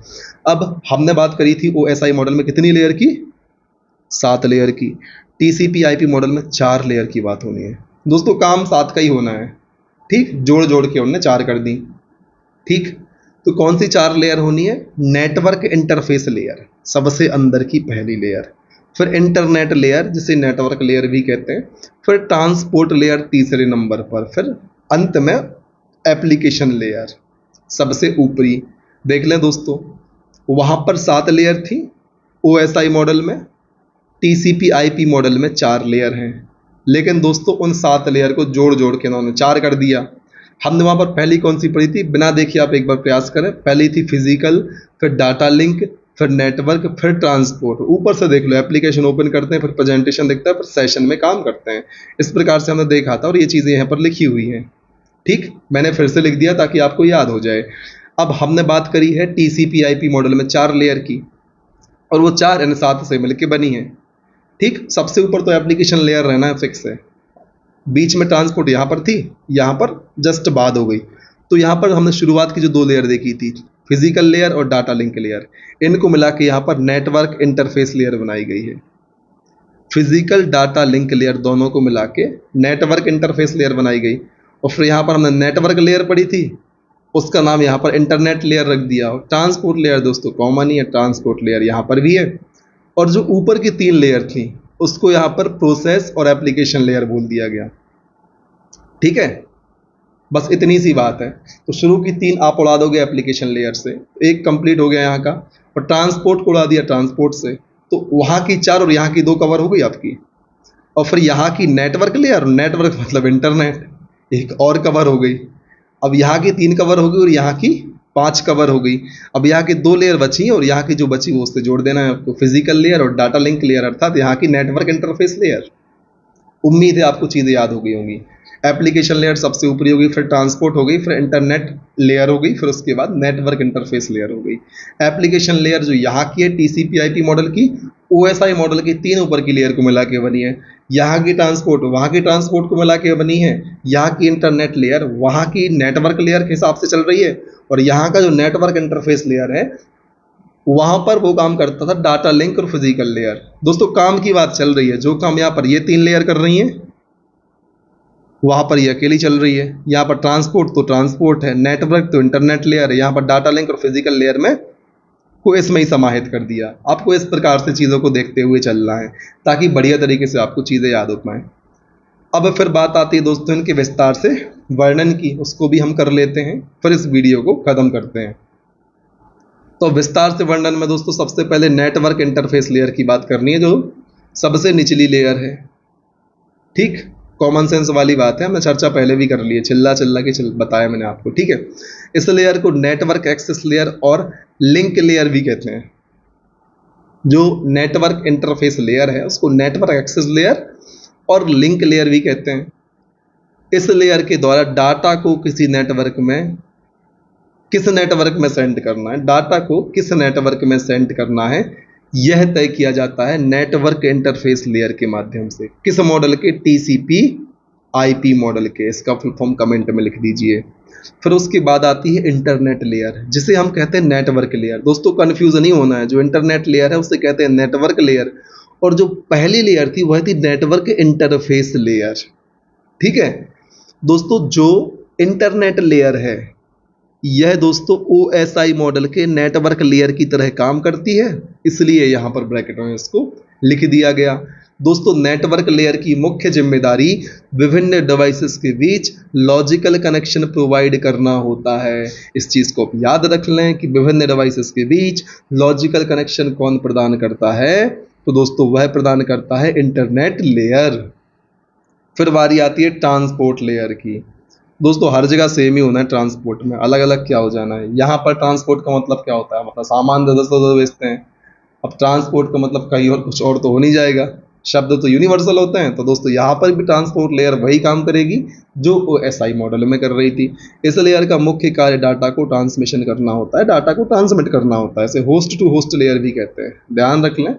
S1: अब हमने बात करी थी OSI मॉडल में कितनी लेयर की, 7 लेयर की। TCP IP मॉडल में 4 लेयर की बात होनी है। दोस्तों काम 7 का ही होना है, ठीक, जोड़ जोड़ के उन्होंने 4 कर दी, ठीक। तो कौन सी 4 लेयर होनी है, नेटवर्क इंटरफेस लेयर सबसे अंदर की पहली लेयर, फिर इंटरनेट लेयर जिसे नेटवर्क लेयर भी कहते हैं, फिर ट्रांसपोर्ट लेयर तीसरे नंबर पर, फिर अंत में एप्लीकेशन लेयर सबसे ऊपरी। देख लें दोस्तों, वहाँ पर 7 लेयर थी OSI मॉडल में, TCP IP मॉडल में 4 लेयर हैं, लेकिन दोस्तों उन 7 लेयर को जोड़ जोड़ के उन्होंने 4 कर दिया। हमने वहाँ पर पहली कौन सी पढ़ी थी, बिना देखे आप एक बार प्रयास करें। पहली थी फिजिकल, फिर डाटा लिंक, फिर नेटवर्क, फिर ट्रांसपोर्ट। ऊपर से देख लो, एप्लीकेशन ओपन करते हैं, फिर प्रेजेंटेशन दिखता है, फिर सेशन में काम करते हैं। इस प्रकार से हमने देखा था और ये चीज़ें यहाँ पर लिखी हुई हैं, ठीक। मैंने फिर से लिख दिया ताकि आपको याद हो जाए। अब हमने बात करी है TCP IP मॉडल में 4 लेयर की, और वो 4 इन 7 से मिलकर बनी है, ठीक। सबसे ऊपर तो एप्लीकेशन लेयर रहना है, फिक्स है। बीच में ट्रांसपोर्ट यहाँ पर थी, यहाँ पर जस्ट बाद हो गई। तो यहाँ पर हमने शुरुआत की जो 2 लेयर देखी थी, फिजिकल लेयर और डाटा लिंक लेयर, इनको मिला के यहाँ पर नेटवर्क इंटरफेस लेयर बनाई गई है। फिजिकल डाटा लिंक लेयर दोनों को मिला के नेटवर्क इंटरफेस लेयर बनाई गई। और फिर यहाँ पर हमने नेटवर्क लेयर पढ़ी थी, उसका नाम यहाँ पर इंटरनेट लेयर रख दिया। और ट्रांसपोर्ट लेयर दोस्तों कॉमन ही है, ट्रांसपोर्ट लेयर यहाँ पर भी है। और जो ऊपर की 3 लेयर थी उसको यहाँ पर प्रोसेस और एप्लीकेशन लेयर बोल दिया गया, ठीक है। बस इतनी सी बात है। तो शुरू की 3 आप उड़ा दोगे एप्लीकेशन लेयर से, एक कंप्लीट हो गया यहाँ का, और ट्रांसपोर्ट को उड़ा दिया ट्रांसपोर्ट से, तो वहाँ की 4 और यहाँ की 2 कवर हो गई आपकी। और फिर यहाँ की नेटवर्क लेयर, नेटवर्क मतलब इंटरनेट, एक और कवर हो गई। अब यहाँ की 3 कवर हो गई और यहाँ की 5 कवर हो गई। अब यहाँ की 2 लेयर बची और यहाँ की जो बची वो उससे जोड़ देना है आपको, फिजिकल लेयर और डाटा लिंक लेयर, अर्थात यहाँ की नेटवर्क इंटरफेस लेयर। उम्मीद है आपको चीज़ें याद हो गई होंगी। एप्लीकेशन लेयर सबसे ऊपरी हो गई, फिर ट्रांसपोर्ट हो गई, फिर इंटरनेट लेयर हो गई, फिर उसके बाद नेटवर्क इंटरफेस लेयर हो गई। एप्लीकेशन लेयर जो यहाँ की है TCP IP मॉडल की, OSI मॉडल की 3 ऊपर की लेयर को मिला के बनी है। यहाँ की ट्रांसपोर्ट वहाँ की ट्रांसपोर्ट को मिला के बनी है। यहाँ की इंटरनेट लेयर वहाँ की नेटवर्क लेयर के हिसाब से चल रही है। और यहाँ का जो नेटवर्क इंटरफेस लेयर है वहाँ पर वो काम करता था डाटा लिंक और फिजिकल लेयर। दोस्तों काम की बात चल रही है, जो काम यहाँ पर ये 3 लेयर कर रही हैं वहाँ पर ये अकेली चल रही है। यहाँ पर ट्रांसपोर्ट तो ट्रांसपोर्ट है, नेटवर्क तो इंटरनेट लेयर है, यहाँ पर डाटा लिंक और फिजिकल लेयर में को इसमें ही समाहित कर दिया। आपको इस प्रकार से चीज़ों को देखते हुए चलना है ताकि बढ़िया तरीके से आपको चीज़ें याद हो पाएँ। अब फिर बात आती है दोस्तों इनके विस्तार से वर्णन की, उसको भी हम कर लेते हैं, फिर इस वीडियो को खत्म करते हैं। तो विस्तार से वर्णन में दोस्तों सबसे पहले नेटवर्क इंटरफेस लेयर की बात करनी है, जो सबसे निचली लेयर है, ठीक। कॉमन सेंस वाली बात है, हमने चर्चा पहले भी कर ली है, चिल्ला चिल्ला के बताया मैंने आपको, ठीक है। इस लेयर को नेटवर्क एक्सेस लेयर और लिंक लेयर भी कहते हैं। जो नेटवर्क इंटरफेस लेयर है उसको नेटवर्क एक्सेस लेयर और लिंक लेयर भी कहते हैं। इस लेयर के द्वारा डाटा को किसी नेटवर्क में किस नेटवर्क में सेंड करना है, डाटा को किस नेटवर्क में सेंड करना है, यह तय किया जाता है नेटवर्क इंटरफेस लेयर के माध्यम से। किस मॉडल के, TCP IP मॉडल के। इसका फुल फॉर्म कमेंट में लिख दीजिए। फिर उसके बाद आती है इंटरनेट लेयर, जिसे हम कहते हैं नेटवर्क लेयर। दोस्तों कंफ्यूज नहीं होना है, जो इंटरनेट लेयर है उसे कहते हैं नेटवर्क लेयर, और जो पहली लेयर थी वह थी नेटवर्क इंटरफेस लेयर, ठीक है। दोस्तों जो इंटरनेट लेयर है यह दोस्तों OSI मॉडल के नेटवर्क लेयर की तरह काम करती है, इसलिए यहाँ पर ब्रैकेट में इसको लिख दिया गया। दोस्तों नेटवर्क लेयर की मुख्य जिम्मेदारी विभिन्न डिवाइसेस के बीच लॉजिकल कनेक्शन प्रोवाइड करना होता है। इस चीज़ को याद रख लें कि विभिन्न डिवाइसेस के बीच लॉजिकल कनेक्शन कौन प्रदान करता है, तो दोस्तों वह प्रदान करता है इंटरनेट लेयर। फिर बारी आती है ट्रांसपोर्ट लेयर की। दोस्तों हर जगह सेम ही होना है, ट्रांसपोर्ट में अलग अलग क्या हो जाना है। यहाँ पर ट्रांसपोर्ट का मतलब क्या होता है, मतलब सामान दो बेचते हैं। अब ट्रांसपोर्ट का मतलब कहीं और कुछ और तो हो नहीं जाएगा, शब्द तो यूनिवर्सल होते हैं। तो दोस्तों यहाँ पर भी ट्रांसपोर्ट लेयर वही काम करेगी जो OSI मॉडल में कर रही थी। इस लेयर का मुख्य कार्य डाटा को ट्रांसमिशन करना होता है, डाटा को ट्रांसमिट करना होता है। इसे होस्ट टू होस्ट लेयर भी कहते हैं, ध्यान रख लें,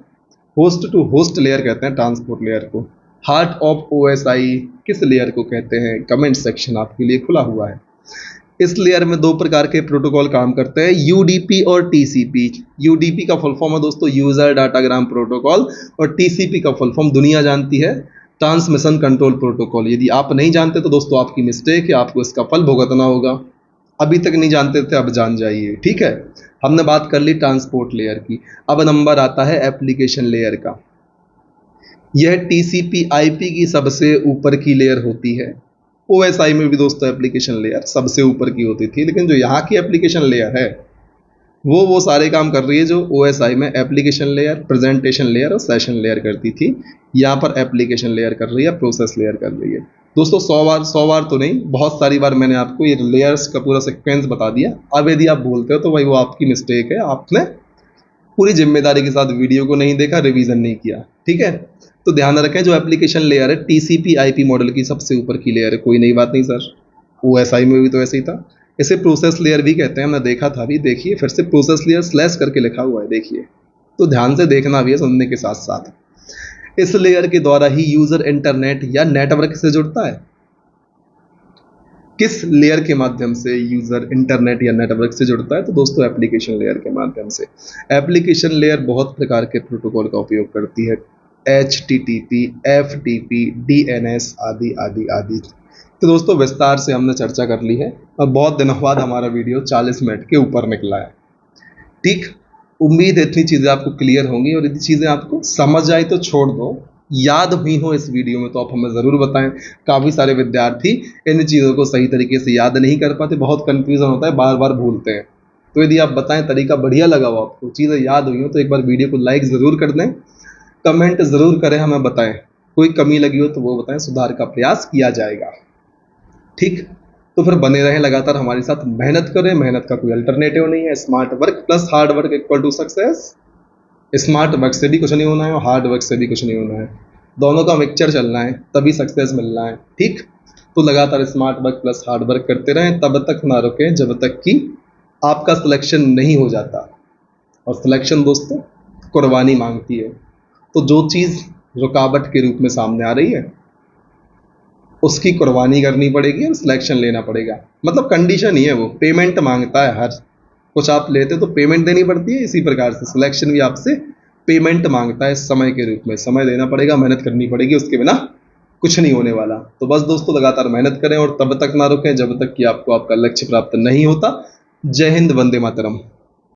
S1: होस्ट टू होस्ट लेयर कहते हैं ट्रांसपोर्ट लेयर को। हार्ट ऑफ OSI किस लेयर को कहते हैं? कमेंट सेक्शन आपके लिए खुला हुआ है। इस लेयर में दो प्रकार के प्रोटोकॉल काम करते हैं, UDP और TCP। UDP का फुल फॉर्म है दोस्तों यूजर डाटाग्राम प्रोटोकॉल, और TCP का फुल फॉर्म दुनिया जानती है, ट्रांसमिशन कंट्रोल प्रोटोकॉल। यदि आप नहीं जानते तो दोस्तों आपकी मिस्टेक है, आपको इसका फल भुगतना होगा। अभी तक नहीं जानते थे, अब जान जाइए, ठीक है। हमने बात कर ली ट्रांसपोर्ट लेयर की। अब नंबर आता है एप्लीकेशन लेयर का। यह TCP/IP की सबसे ऊपर की लेयर होती है। OSI में भी दोस्तों एप्लीकेशन लेयर सबसे ऊपर की होती थी, लेकिन जो यहाँ की एप्लीकेशन लेयर है वो सारे काम कर रही है जो OSI में एप्लीकेशन लेयर, प्रेजेंटेशन लेयर और सेशन लेयर करती थी। यहाँ पर एप्लीकेशन लेयर कर रही है, प्रोसेस लेयर कर रही है। दोस्तों 100 बार तो नहीं, बहुत सारी बार मैंने आपको ये लेयर्स का पूरा सीक्वेंस बता दिया। अब यदि आप भूलते हो तो भाई वो आपकी मिस्टेक है, आपने पूरी जिम्मेदारी के साथ वीडियो को नहीं देखा, रिवीजन नहीं किया, ठीक है। तो ध्यान रखें, जो एप्लीकेशन लेयर है TCP/IP मॉडल की सबसे ऊपर की लेयर है। कोई नई बात नहीं सर, OSI में भी तो ऐसे ही था। इसे प्रोसेस लेयर भी कहते हैं, हमने देखा था अभी, देखिए फिर से प्रोसेस लेयर स्लैश करके लिखा हुआ है, देखिए। तो ध्यान से देखना भी है सुनने के साथ साथ। इस लेयर के द्वारा ही यूजर इंटरनेट या नेटवर्क से जुड़ता है। किस लेयर के माध्यम से यूजर इंटरनेट या नेटवर्क से जुड़ता है? तो दोस्तों एप्लीकेशन लेयर के माध्यम से। एप्लीकेशन लेयर बहुत प्रकार के प्रोटोकॉल का उपयोग करती है, HTTP, FTP, DNS आदि आदि आदि। तो दोस्तों विस्तार से हमने चर्चा कर ली है, और बहुत दिनों बाद हमारा वीडियो 40 मिनट के ऊपर निकला है, ठीक। उम्मीद है इतनी चीज़ें आपको क्लियर होंगी, और यदि चीज़ें आपको समझ आई तो छोड़ दो, याद हुई हो इस वीडियो में तो आप हमें ज़रूर बताएं। काफ़ी सारे विद्यार्थी इन चीज़ों को सही तरीके से याद नहीं कर पाते, बहुत कन्फ्यूज़न होता है, बार बार भूलते हैं। तो यदि आप बताएं, तरीका बढ़िया लगा हो आपको, चीज़ें याद हुई हो, तो एक बार वीडियो को लाइक ज़रूर कर दें, कमेंट ज़रूर करें, हमें बताएं। कोई कमी लगी हो तो वो बताएं, सुधार का प्रयास किया जाएगा, ठीक। तो फिर बने रहें लगातार हमारे साथ, मेहनत करें, मेहनत का कोई अल्टरनेटिव नहीं है। Smart work plus hard work equal to success. Smart work से भी कुछ नहीं होना है और हार्ड वर्क से भी कुछ नहीं होना है, दोनों का मिक्सचर चलना है, तभी सक्सेस मिलना है, ठीक। तो लगातार smart work plus hard work करते रहें, तब तक ना रुकें जब तक कि आपका सिलेक्शन नहीं हो जाता। और सिलेक्शन दोस्तों कुर्बानी मांगती है, तो जो चीज़ रुकावट के रूप में सामने आ रही है उसकी कुर्बानी करनी पड़ेगी और सिलेक्शन लेना पड़ेगा। मतलब कंडीशन ही है, वो पेमेंट मांगता है। हर कुछ आप लेते हो तो पेमेंट देनी पड़ती है, इसी प्रकार से सिलेक्शन भी आपसे पेमेंट मांगता है समय के रूप में। समय देना पड़ेगा, मेहनत करनी पड़ेगी, उसके बिना कुछ नहीं होने वाला। तो बस दोस्तों लगातार मेहनत करें और तब तक ना रुकें जब तक कि आपको आपका लक्ष्य प्राप्त नहीं होता। जय हिंद, वंदे मातरम।